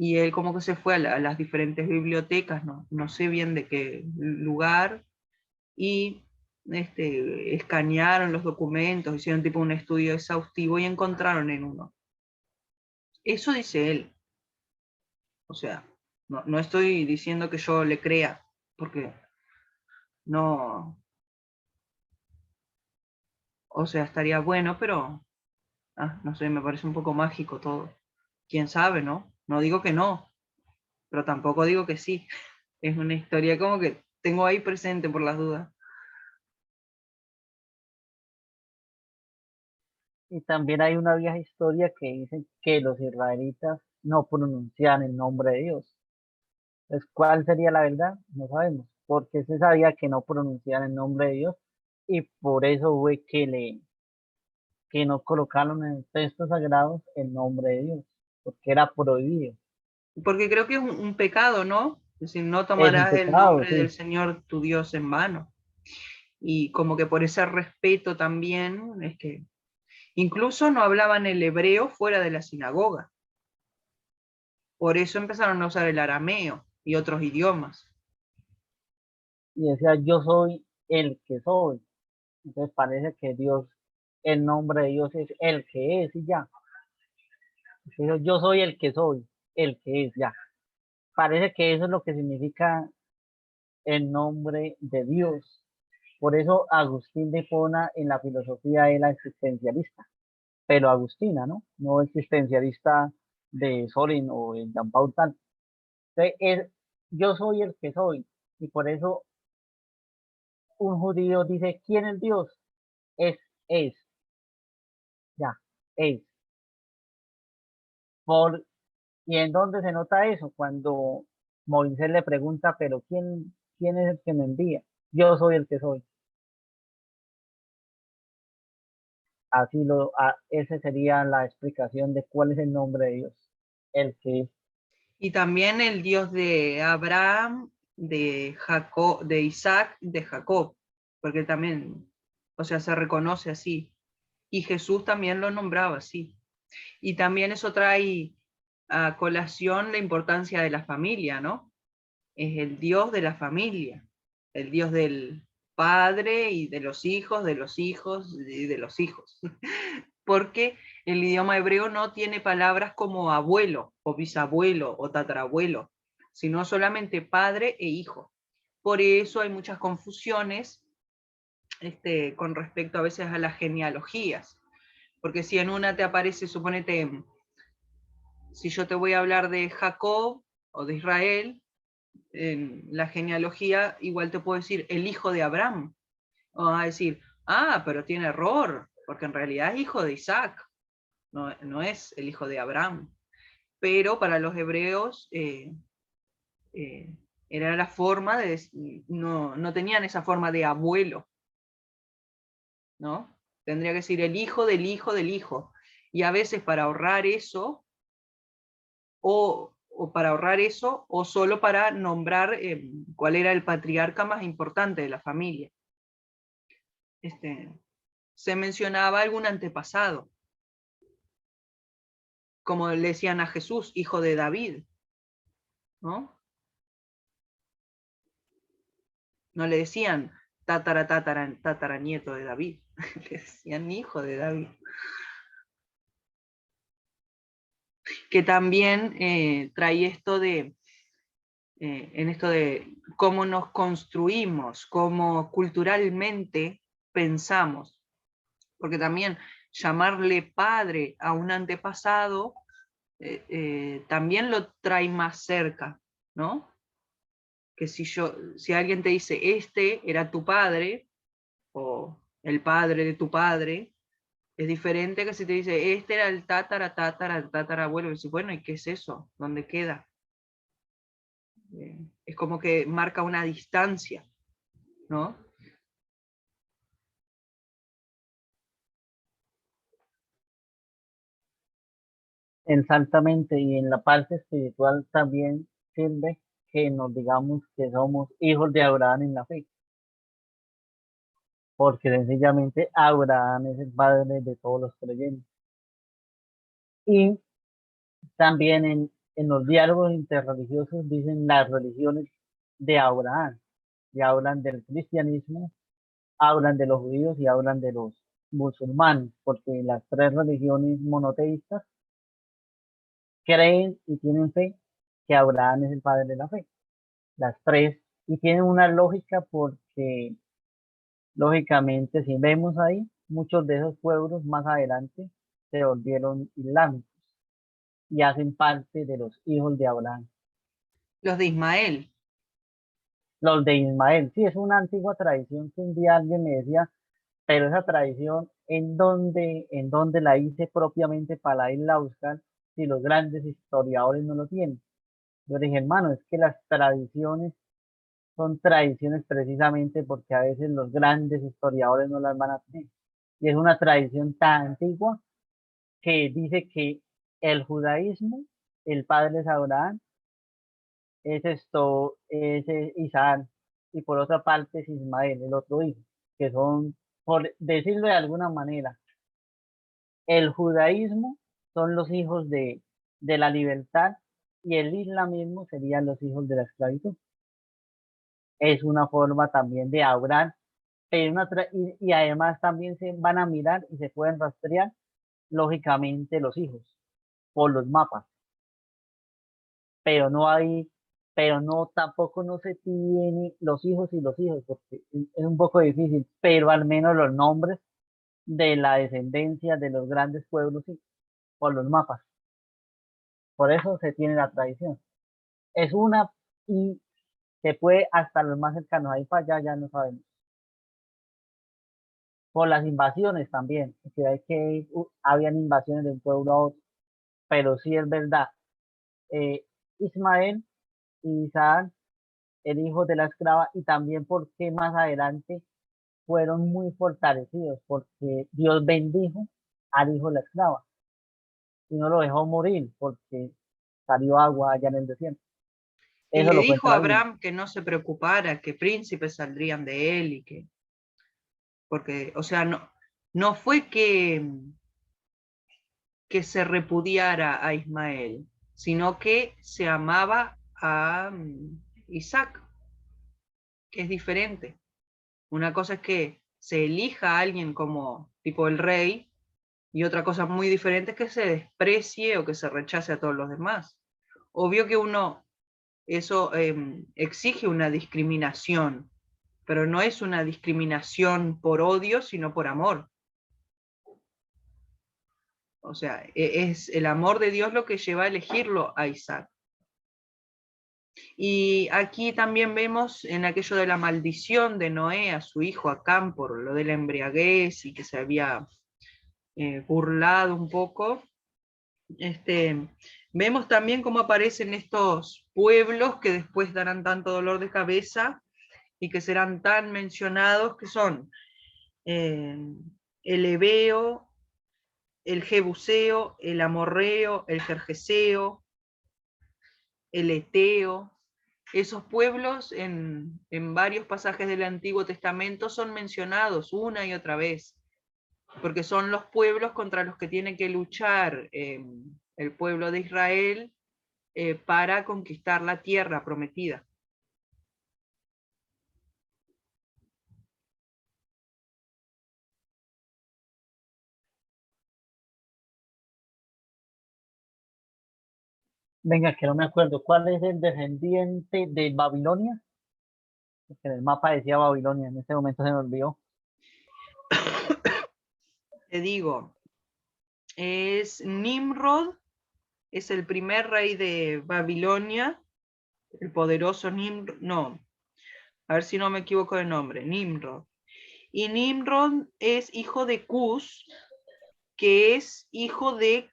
Y él como que se fue a las diferentes bibliotecas, no sé bien de qué lugar, y escanearon los documentos, hicieron tipo un estudio exhaustivo y encontraron en uno. Eso dice él. O sea, no estoy diciendo que yo le crea, porque no, o sea, estaría bueno, pero, no sé, me parece un poco mágico todo. ¿Quién sabe, no? No digo que no, pero tampoco digo que sí. Es una historia como que tengo ahí presente por las dudas. y también hay una vieja historia que dice que los israelitas no pronuncian el nombre de Dios. Entonces, ¿cuál sería la verdad? No sabemos. porque se sabía que no pronunciaban el nombre de Dios y por eso fue que no colocaron en textos sagrados el nombre de Dios, porque era prohibido. Porque creo que es un pecado, ¿no? Es decir, no Es un tomarás el pecado, nombre del sí, Señor tu Dios en vano. Y como que por ese respeto también, es que incluso no hablaban el hebreo fuera de la sinagoga. Por eso empezaron a usar el arameo y otros idiomas. y decía yo soy el que soy. Entonces parece que Dios, el nombre de Dios es el que es y ya. Entonces, yo soy el que es ya. Parece que eso es lo que significa el nombre de Dios. Por eso Agustín de Hipona en la filosofía era existencialista, pero agustina, ¿no? No existencialista de Sorin o de Jean Paul Sartre. Entonces, yo soy el que soy. Y por eso un judío dice, ¿quién es Dios? Es, es, ya, es. Por, ¿Y en dónde se nota eso? Cuando Moisés le pregunta, pero ¿quién es el que me envía? Yo soy el que soy. Esa sería la explicación de cuál es el nombre de Dios. El que es. Y también el Dios de Abraham, de Jacob, de Isaac, de Jacob, porque también, o sea, se reconoce así. Y Jesús también lo nombraba así. Y también eso trae a colación la importancia de la familia, ¿no? Es el Dios de la familia, el Dios del padre y de los hijos, de los hijos y de los hijos. Porque el idioma hebreo no tiene palabras como abuelo o bisabuelo o tatarabuelo, sino solamente padre e hijo. Por eso hay muchas confusiones con respecto a veces a las genealogías. Porque si en una te aparece, suponete, si yo te voy a hablar de Jacob o de Israel, en la genealogía igual te puedo decir el hijo de Abraham. O vas a decir, ah, pero tiene error, porque en realidad es hijo de Isaac, no es el hijo de Abraham. Pero para los hebreos eh, era la forma de, no tenían esa forma de abuelo, ¿no? Tendría que decir el hijo del hijo del hijo. Y a veces para ahorrar eso, o para ahorrar eso, o solo para nombrar cuál era el patriarca más importante de la familia. Se mencionaba algún antepasado, como le decían a Jesús, hijo de David, ¿no? No le decían tataranieto de David, le decían hijo de David. Que también trae esto en esto de cómo nos construimos, cómo culturalmente pensamos, porque también llamarle padre a un antepasado también lo trae más cerca, ¿no? Que si alguien te dice, este era tu padre, o el padre de tu padre, es diferente que si te dice, este era el tatarabuelo, y dices, bueno, ¿y qué es eso? ¿Dónde queda? Es como que marca una distancia, ¿no? Exactamente, y en la parte espiritual también sirve que nos digamos que somos hijos de Abraham en la fe, porque sencillamente Abraham es el padre de todos los creyentes. Y también en los diálogos interreligiosos dicen las religiones de Abraham, y hablan del cristianismo, hablan de los judíos y hablan de los musulmanes, porque las tres religiones monoteístas creen y tienen fe que Abraham es el padre de la fe, las tres, y tienen una lógica porque, lógicamente, si vemos ahí, muchos de esos pueblos más adelante se volvieron islámicos y hacen parte de los hijos de Abraham. Los de Ismael. Los de Ismael, sí, es una antigua tradición que un día alguien me decía, pero esa tradición, en dónde la hice propiamente para irla a buscar si los grandes historiadores no lo tienen? Yo dije, hermano, es que las tradiciones son tradiciones precisamente porque a veces los grandes historiadores no las van a tener. Y es una tradición tan antigua que dice que el judaísmo, el padre es Abraham, es esto, es Isaac, y por otra parte es Ismael, el otro hijo, que son, por decirlo de alguna manera, el judaísmo son los hijos de la libertad y el islamismo serían los hijos de la esclavitud. Es una forma también de Abraham, pero y además también se van a mirar y se pueden rastrear lógicamente los hijos por los mapas, pero no hay, pero no, tampoco no se tiene los hijos y los hijos, porque es un poco difícil, pero al menos los nombres de la descendencia de los grandes pueblos, sí, por los mapas. Por eso se tiene la tradición. Es una, y se puede hasta los más cercanos, ahí para allá ya no sabemos. Por las invasiones también, que hay que, habían invasiones de un pueblo a otro, pero sí es verdad. eh, Ismael y Isaac, el hijo de la esclava, y también porque más adelante fueron muy fortalecidos, porque Dios bendijo al hijo de la esclava y no lo dejó morir porque salió agua allá en el desierto. Y Eso le lo dijo cuenta a la Biblia. Abraham que no se preocupara, que príncipes saldrían de él y que, porque, o sea, no fue que se repudiara a Ismael, sino que se amaba a Isaac, que es diferente. Una cosa es que se elija a alguien como tipo el rey, y otra cosa muy diferente es que se desprecie o que se rechace a todos los demás. Obvio que eso exige una discriminación, pero no es una discriminación por odio, sino por amor. O sea, es el amor de Dios lo que lleva a elegirlo a Isaac. Y aquí también vemos en aquello de la maldición de Noé a su hijo Acán por lo de la embriaguez y que se había burlado un poco. Vemos también cómo aparecen estos pueblos que después darán tanto dolor de cabeza y que serán tan mencionados, que son el Ebeo, el Jebuseo, el Amorreo, el Jerjeseo, el Eteo. Esos pueblos en varios pasajes del Antiguo Testamento son mencionados una y otra vez, porque son los pueblos contra los que tiene que luchar el pueblo de Israel para conquistar la tierra prometida. Venga, que no me acuerdo. ¿Cuál es el descendiente de Babilonia? Porque en el mapa decía Babilonia, en este momento se me olvidó. Te digo, es Nimrod, es el primer rey de Babilonia, el poderoso Nimrod, no, a ver si no me equivoco de nombre, Nimrod. Y Nimrod es hijo de Cus, que es hijo de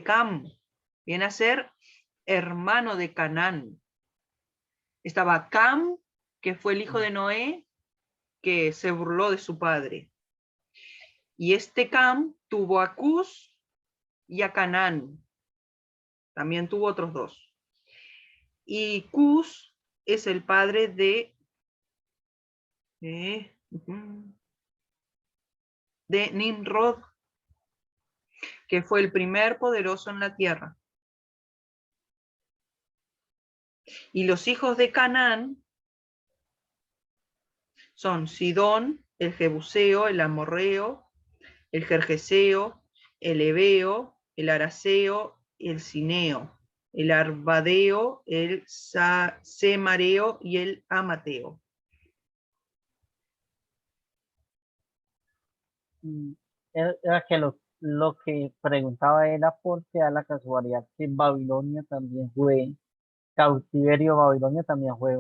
Cam, viene a ser hermano de Canaán. Estaba Cam, que fue el hijo de Noé, que se burló de su padre. Y este Cam tuvo a Cus y a Canaán. También tuvo otros dos. Y Cus es el padre de Nimrod, que fue el primer poderoso en la tierra. Y los hijos de Canaán son Sidón, el Jebuseo, el Amorreo, el Jerjeseo, el Ebeo, el Araseo, el Cineo, el Arbadeo, el Semareo y el Amateo. Era que lo que preguntaba era porque a la casualidad que Babilonia también fue, cautiverio Babilonia también fue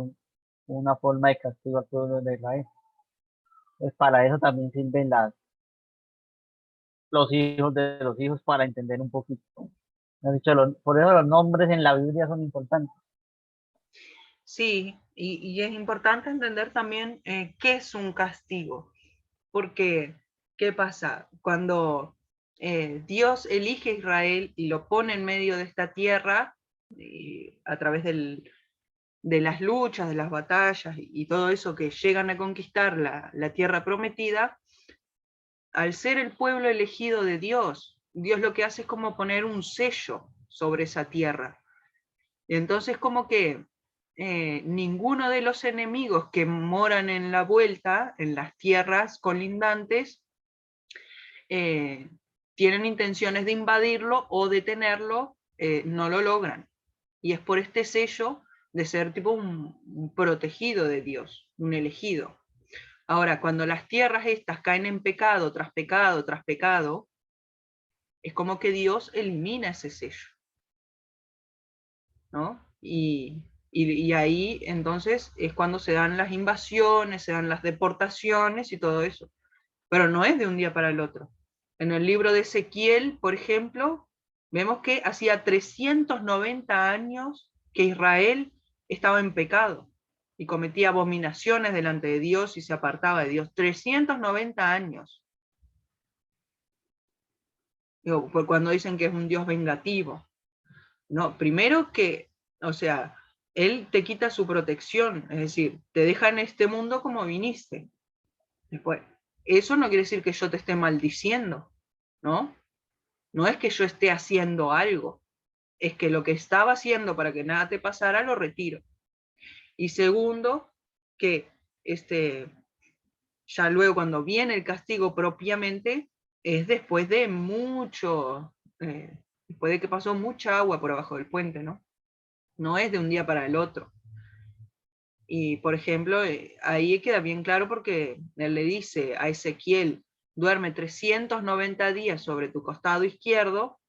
una forma de castigo al pueblo de Israel. Pues para eso también sirven los hijos de los hijos para entender un poquito. Me has dicho, por eso los nombres en la Biblia son importantes. Sí, y es importante entender también qué es un castigo, porque ¿qué pasa? Cuando Dios elige a Israel y lo pone en medio de esta tierra, a través de las luchas, de las batallas y todo eso que llegan a conquistar la tierra prometida, al ser el pueblo elegido de Dios, Dios lo que hace es como poner un sello sobre esa tierra. Y entonces como que ninguno de los enemigos que moran en la vuelta, en las tierras colindantes, eh, tienen intenciones de invadirlo o detenerlo, no lo logran. Y es por este sello de ser tipo un protegido de Dios, un elegido. Ahora, cuando las tierras estas caen en pecado, tras pecado, tras pecado, es como que Dios elimina ese sello, ¿no? Y ahí entonces es cuando se dan las invasiones, se dan las deportaciones y todo eso. Pero no es de un día para el otro. En el libro de Ezequiel, por ejemplo, vemos que hacía 390 años que Israel estaba en pecado y cometía abominaciones delante de Dios y se apartaba de Dios. 390 años. Digo, por cuando dicen que es un Dios vengativo. No, primero que, o sea, Él te quita su protección, es decir, te deja en este mundo como viniste. Después, eso no quiere decir que yo te esté maldiciendo, ¿no? No es que yo esté haciendo algo, es que lo que estaba haciendo para que nada te pasara lo retiro. Y segundo, que este, ya luego cuando viene el castigo propiamente, es después de mucho, después de que pasó mucha agua por abajo del puente, ¿no? No es de un día para el otro. Y por ejemplo, ahí queda bien claro porque él le dice a Ezequiel, duerme 390 días sobre tu costado izquierdo,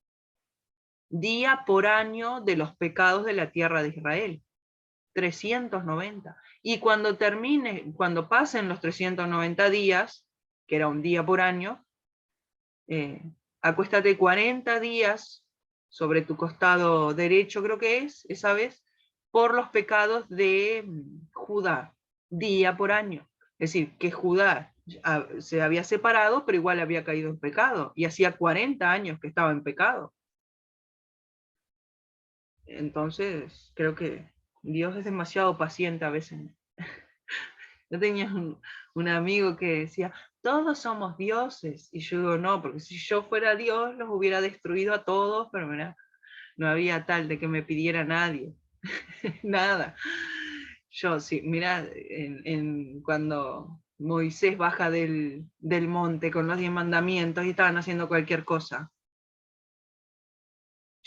día por año de los pecados de la tierra de Israel. 390. Y cuando termine, cuando pasen los 390 días, que era un día por año, eh, acuéstate 40 días sobre tu costado derecho, creo que es, esa vez, por los pecados de Judá, día por año. Es decir, que Judá se había separado, pero igual había caído en pecado, y hacía 40 años que estaba en pecado. Entonces, creo que Dios es demasiado paciente a veces. Yo tenía un amigo que decía, todos somos dioses. Y yo digo, no, porque si yo fuera Dios, los hubiera destruido a todos, pero mira, no había tal de que me pidiera nadie. Nada. Yo, sí, mira, cuando Moisés baja del monte con los 10 mandamientos y estaban haciendo cualquier cosa.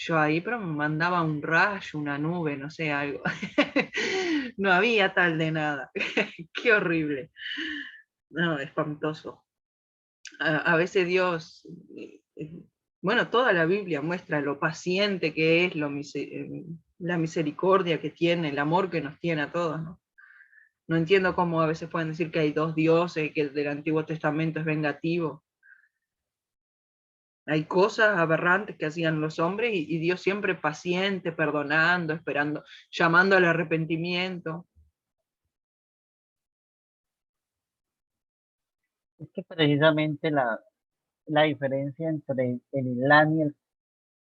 Yo ahí, pero me mandaba un rayo, una nube, no sé, algo. No había tal de nada. Qué horrible. No, espantoso. A veces Dios, bueno, toda la Biblia muestra lo paciente que es, la misericordia que tiene, el amor que nos tiene a todos, ¿no? No entiendo cómo a veces pueden decir que hay dos dioses, que el del Antiguo Testamento es vengativo. Hay cosas aberrantes que hacían los hombres y Dios siempre paciente, perdonando, esperando, llamando al arrepentimiento. Es que precisamente la diferencia entre el Islam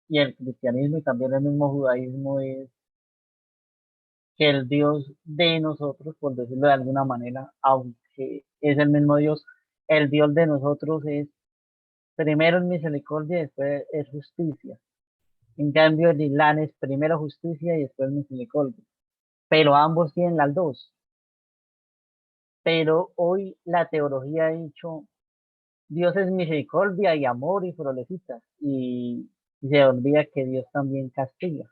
y el cristianismo y también el mismo judaísmo es que el Dios de nosotros, por decirlo de alguna manera, aunque es el mismo Dios, el Dios de nosotros es primero en misericordia y después es justicia. En cambio, el Islam es primero justicia y después misericordia. Pero ambos tienen las dos. Pero hoy la teología ha dicho, Dios es misericordia y amor y progresista. Y se olvida que Dios también castiga.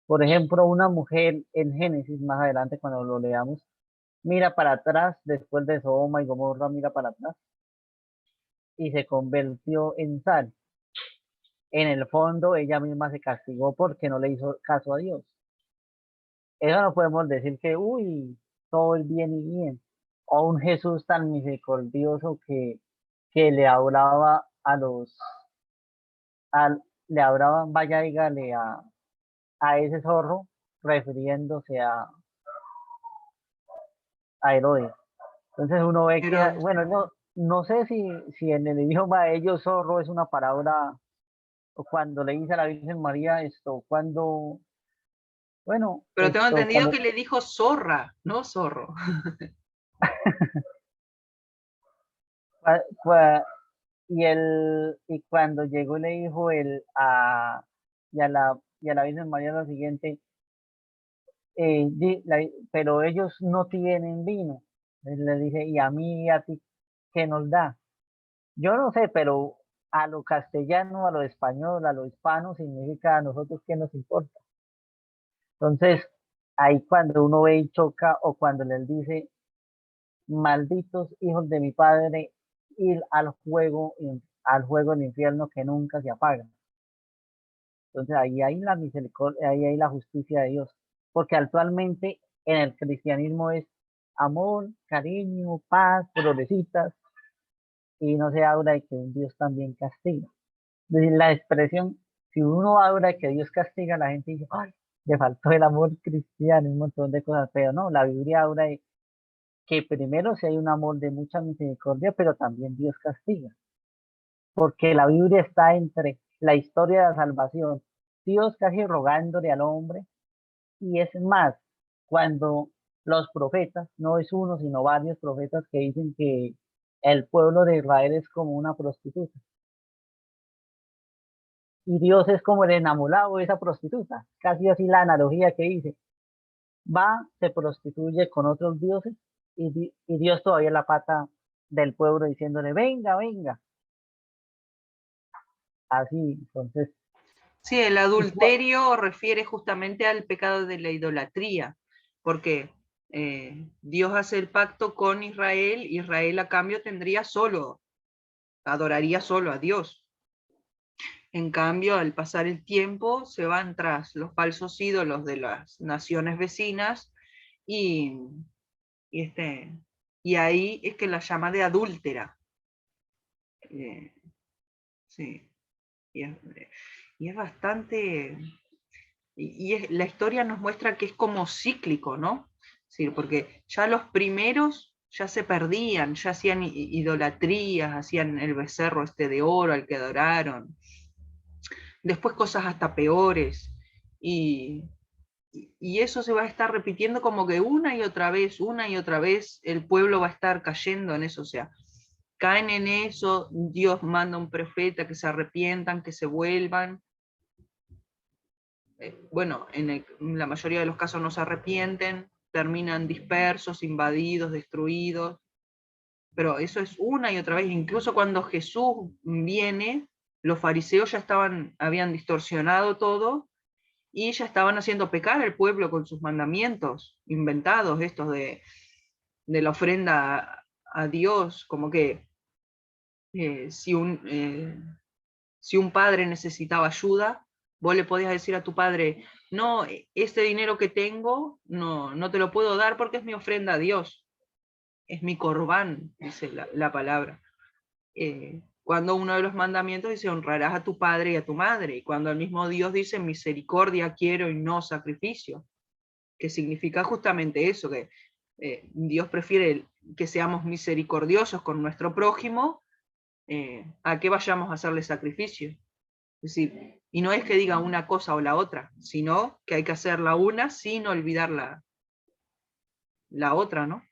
Por ejemplo, una mujer en Génesis, más adelante cuando lo leamos, mira para atrás, después de Sodoma y Gomorra, mira para atrás y se convirtió en sal. En el fondo, ella misma se castigó porque no le hizo caso a Dios. Eso no podemos decir que, uy, todo es bien y bien. O un Jesús tan misericordioso que le hablaba le hablaban, vaya, dígale a ese zorro, refiriéndose a Herodes. Entonces uno ve que, Herodes. bueno, no sé si en el idioma de ellos zorro es una palabra, o cuando le dice a la Virgen María esto, cuando, bueno, Pero tengo esto, entendido cuando, que le dijo zorra, no zorro. y cuando llegó y le dijo y a la Virgen María lo siguiente, pero ellos no tienen vino. Entonces le dije, y a mí y a ti, ¿qué nos da? Yo no sé, pero a lo castellano, a lo español, a lo hispano, significa a nosotros qué nos importa. Entonces, ahí cuando uno ve y choca, o cuando les dice, malditos hijos de mi padre, ir al juego del infierno que nunca se apaga. Entonces, ahí hay la misericordia, ahí hay la justicia de Dios. Porque actualmente en el cristianismo es amor, cariño, paz, florecitas, y no se habla de que un Dios también castiga. Es decir, la expresión, si uno habla de que Dios castiga, la gente dice, ay, le faltó el amor cristiano, un montón de cosas, pero no, la Biblia habla de que primero si hay un amor de mucha misericordia, pero también Dios castiga, porque la Biblia está entre la historia de la salvación, Dios casi rogándole al hombre, y es más, cuando los profetas, no es uno, sino varios profetas que dicen que el pueblo de Israel es como una prostituta, y Dios es como el enamorado de esa prostituta, casi así la analogía que dice, va, se prostituye con otros dioses, y Dios todavía es la pata del pueblo diciéndole, venga, venga, así, entonces, Sí, el y adulterio refiere justamente al pecado de la idolatría, porque Dios hace el pacto con Israel, Israel a cambio tendría solo, adoraría solo a Dios. En cambio, al pasar el tiempo, se van tras los falsos ídolos de las naciones vecinas y, y, este, y ahí es que la llama de adúltera. Eh, sí, y es, y es bastante... la historia nos muestra que es como cíclico, ¿no? Sí, porque ya los primeros ya se perdían, ya hacían idolatrías, hacían el becerro este de oro al que adoraron, después cosas hasta peores, y, y eso se va a estar repitiendo como que una y otra vez el pueblo va a estar cayendo en eso, o sea, caen en eso, Dios manda un profeta que se arrepientan, que se vuelvan, bueno, en la mayoría de los casos no se arrepienten, terminan dispersos, invadidos, destruidos, pero eso es una y otra vez, incluso cuando Jesús viene, los fariseos ya habían distorsionado todo y ya estaban haciendo pecar al pueblo con sus mandamientos inventados, estos de la ofrenda a Dios, como que eh, si un, eh, si un padre necesitaba ayuda, vos le podías decir a tu padre, no, este dinero que tengo no te lo puedo dar porque es mi ofrenda a Dios, es mi corbán, dice la palabra. Cuando uno de los mandamientos dice, honrarás a tu padre y a tu madre, y cuando el mismo Dios dice, misericordia quiero y no sacrificio, que significa justamente eso, que Dios prefiere que seamos misericordiosos con nuestro prójimo a que vayamos a hacerle sacrificio. Es decir, y no es que diga una cosa o la otra, sino que hay que hacer la una sin olvidar la otra, ¿no?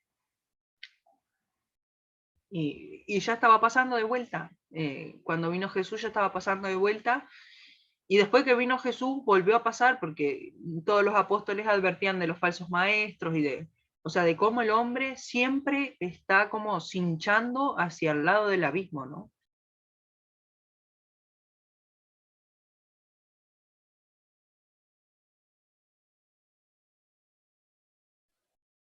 Y ya estaba pasando de vuelta. Cuando vino Jesús ya estaba pasando de vuelta. Y después que vino Jesús volvió a pasar porque todos los apóstoles advertían de los falsos maestros y o sea, de cómo el hombre siempre está como cinchando hacia el lado del abismo, ¿no?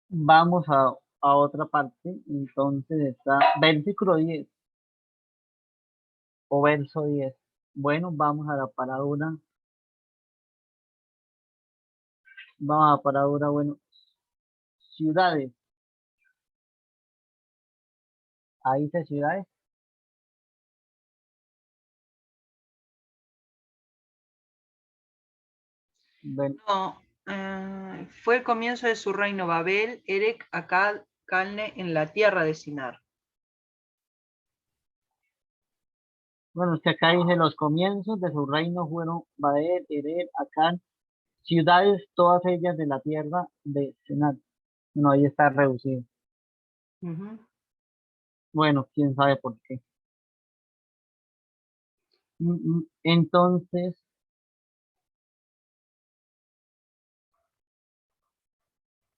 vamos a otra parte, entonces está versículo 10 o verso 10. Bueno, vamos a la parábola, bueno, ciudades, ahí dice ciudades, ven, No, fue el comienzo de su reino Babel, Erec, Akkad, Calne en la tierra de Sinar. Bueno, es que acá dice los comienzos de su reino fueron Baer, Erer, Acán, ciudades todas ellas de la tierra de Senat. No, ahí está reducido. Ujú. Bueno, quién sabe por qué. Entonces,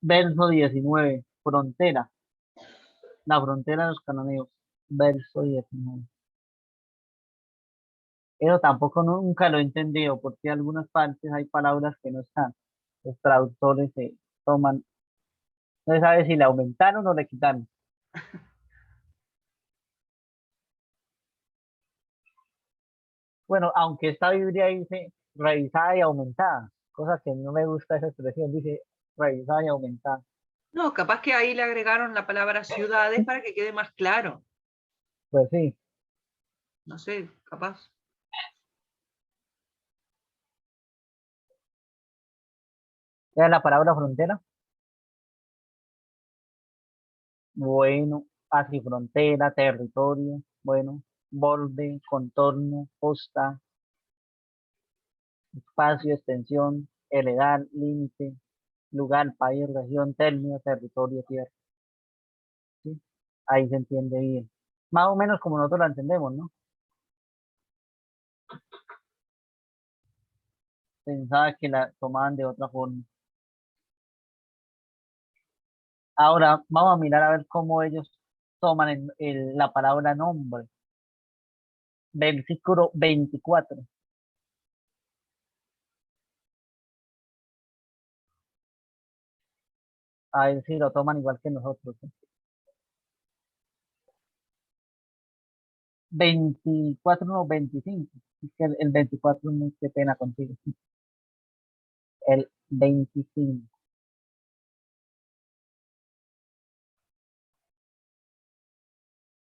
verso 19, frontera. La frontera de los cananeos. Verso 19. Eso tampoco nunca lo he entendido, porque en algunas partes hay palabras que no están. Los traductores se toman, no se sabe si le aumentaron o le quitaron. Bueno, aunque esta Biblia dice revisada y aumentada, cosa que no me gusta esa expresión, dice revisada y aumentada. No, capaz que ahí le agregaron la palabra ciudades para que quede más claro. Pues sí, No sé, capaz. era la palabra frontera. Bueno, así frontera, territorio, bueno, borde, contorno, costa, espacio, extensión, heredad, límite, lugar, país, región, término, territorio, tierra. ¿Sí? Ahí se entiende bien. Más o menos como nosotros la entendemos, ¿no? Pensaba que la tomaban de otra forma. Ahora vamos a mirar a ver cómo ellos toman la palabra nombre. Versículo 24. A ver si lo toman igual que nosotros. 24 no, 25. Es que el 24 no, qué pena contigo. El 25.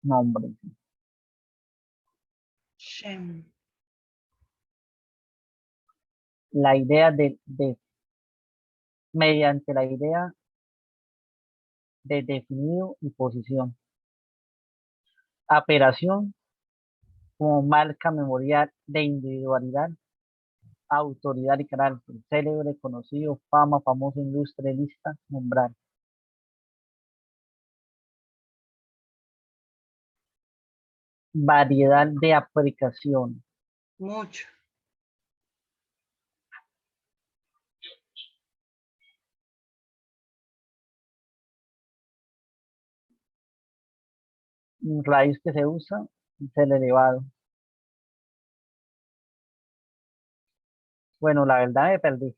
Nombre. Shem. La idea mediante la idea de definido y posición. Apelación como marca memorial de individualidad, autoridad y carácter. Célebre, conocido, fama, famoso, ilustre, lista, nombrar. Variedad de aplicación. Mucho. Raíz que se usa, el elevado. Bueno, la verdad me perdí.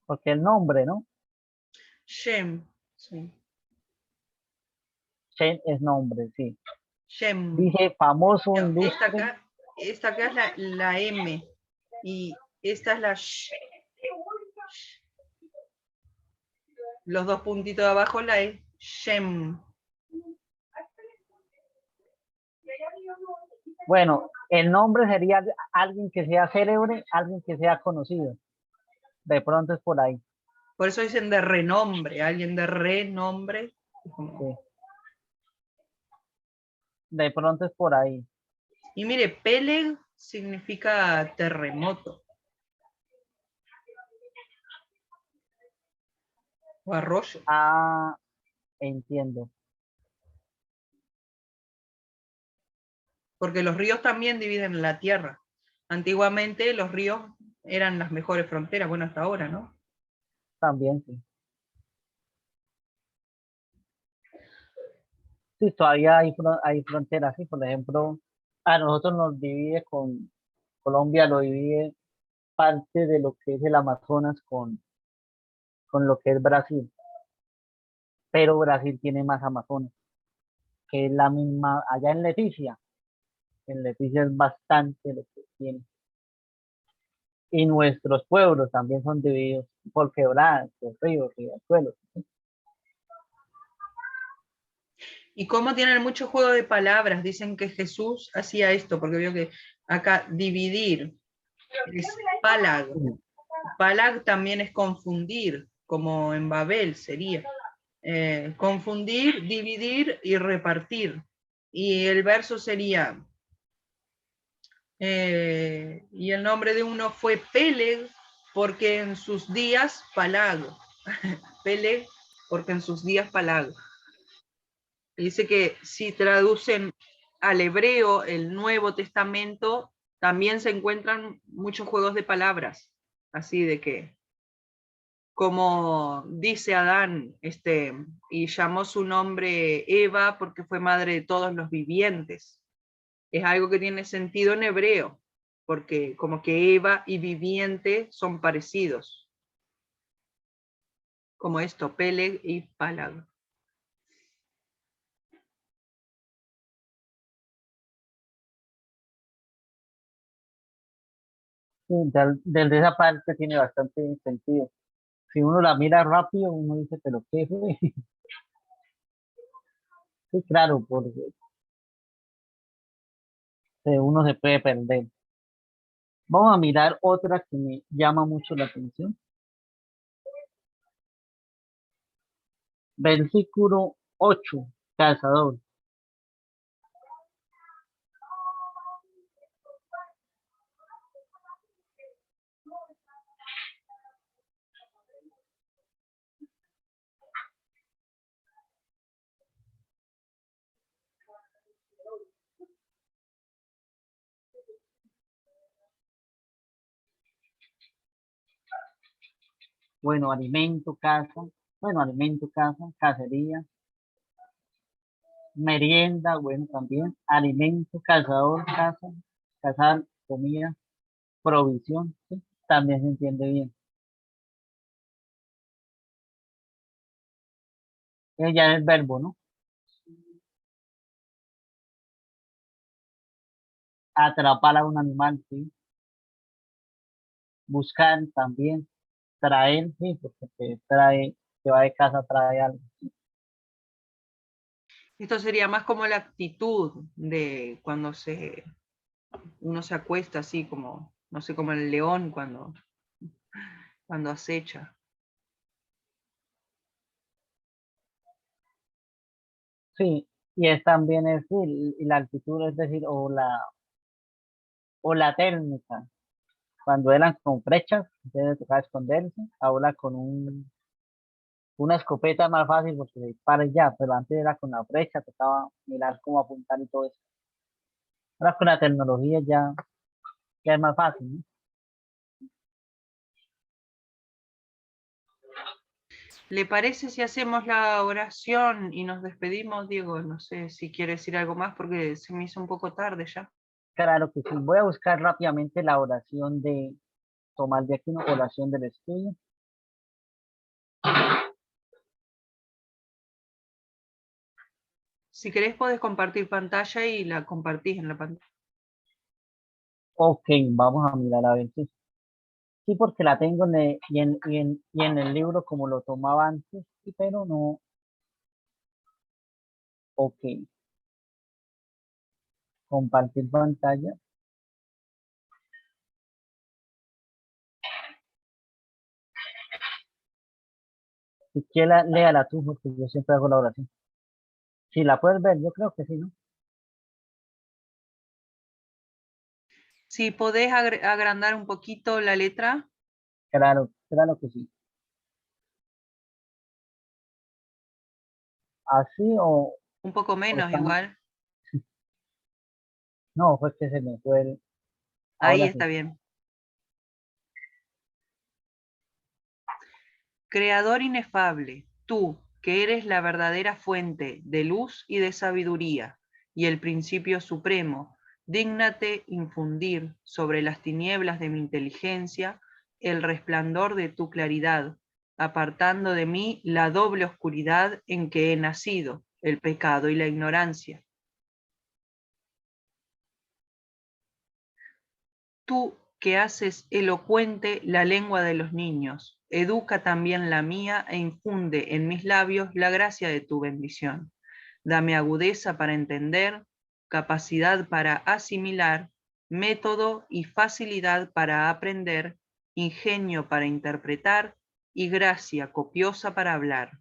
Porque el nombre, ¿no? Shem. Sí. Shen es nombre, sí. Shem. Dije famoso, No, ilustre. esta acá es la M. Y esta es la Sh. Los dos puntitos de abajo la E. Shem. Bueno, el nombre sería alguien que sea célebre, alguien que sea conocido. De pronto es por ahí. Por eso dicen de renombre. Alguien de renombre. Sí. De pronto es por ahí. Y mire, Peleg significa terremoto. O arroyo. Ah, entiendo. Porque los ríos también dividen la tierra. Antiguamente los ríos eran las mejores fronteras, bueno, hasta ahora, ¿no? También, sí. Sí, todavía hay fronteras, sí. Por ejemplo, a nosotros nos divide con Colombia, lo divide parte de lo que es el Amazonas con lo que es Brasil. Pero Brasil tiene más Amazonas, que es la misma, allá en Leticia es bastante lo que tiene. Y nuestros pueblos también son divididos por quebradas, por ríos, riachuelos. Y como tienen mucho juego de palabras, dicen que Jesús hacía esto, porque veo que acá dividir es palag. Palag también es confundir como en Babel sería. Confundir, dividir y repartir. Y el verso sería, y el nombre de uno fue Peleg, porque en sus días Palago. Peleg, porque en sus días Palago. Dice que si traducen al hebreo el Nuevo Testamento, también se encuentran muchos juegos de palabras, así de que, como dice Adán, y llamó su nombre Eva porque fue madre de todos los vivientes. Es algo que tiene sentido en hebreo, porque como que Eva y viviente son parecidos, como esto, Peleg y Palag. Sí, desde esa parte tiene bastante sentido. Si uno la mira rápido, uno dice, pero ¿qué fue? Sí, claro, porque uno se puede perder. Vamos a mirar otra que me llama mucho la atención. Versículo 8, cazador. Bueno, alimento, casa. Bueno, alimento, casa, cacería. Merienda, bueno, también. Alimento, cazador, casa. Cazar, comida, provisión. ¿Sí? También se entiende bien. Ya es el verbo, ¿no? Atrapar a un animal, sí. Buscar también. Traer, sí, porque te trae, te va de casa, trae algo. Esto sería más como la actitud de cuando uno se acuesta así como, no sé, como el león cuando acecha. Sí, y es también es, sí, y la actitud, es decir, o la técnica. Cuando eran con flechas, entonces tocaba esconderse. Ahora con una escopeta es más fácil porque se dispara y ya, pero antes era con la flecha, tocaba mirar cómo apuntar y todo eso. Ahora con la tecnología ya es más fácil, ¿no? ¿Le parece si hacemos la oración y nos despedimos, Diego? No sé si quiere decir algo más porque se me hizo un poco tarde ya. Claro que sí. Voy a buscar rápidamente la oración de Tomás de Aquino, oración del estudio. Si querés podés compartir pantalla y la compartís en la pantalla. Ok, vamos a mirar a ver si. Sí, porque la tengo y en el libro como lo tomaba antes, sí, pero no. Ok, compartir pantalla. Si quieres, léala tú, porque yo siempre hago la oración. Si la puedes ver, yo creo que sí, ¿no? Si podés agrandar un poquito la letra, Claro, claro que sí. Así un poco o menos están. igual. No, fue que se me fue Ahí ahora sí. está bien. Creador inefable, tú, que eres la verdadera fuente de luz y de sabiduría, y el principio supremo, dígnate infundir sobre las tinieblas de mi inteligencia el resplandor de tu claridad, apartando de mí la doble oscuridad en que he nacido, el pecado y la ignorancia. Tú que haces elocuente la lengua de los niños, educa también la mía e infunde en mis labios la gracia de tu bendición. Dame agudeza para entender, capacidad para asimilar, método y facilidad para aprender, ingenio para interpretar y gracia copiosa para hablar.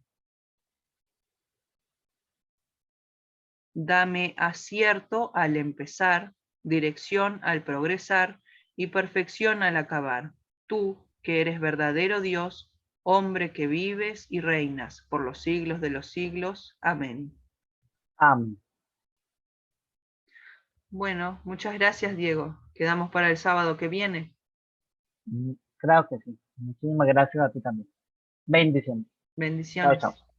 Dame acierto al empezar, dirección al progresar y perfección al acabar. Tú, que eres verdadero Dios, hombre que vives y reinas por los siglos de los siglos. Amén. Amén. Bueno, muchas gracias, Diego. Quedamos para el sábado que viene. Creo que sí. Muchísimas gracias a ti también. Bendiciones. Chao, Bendiciones. chao.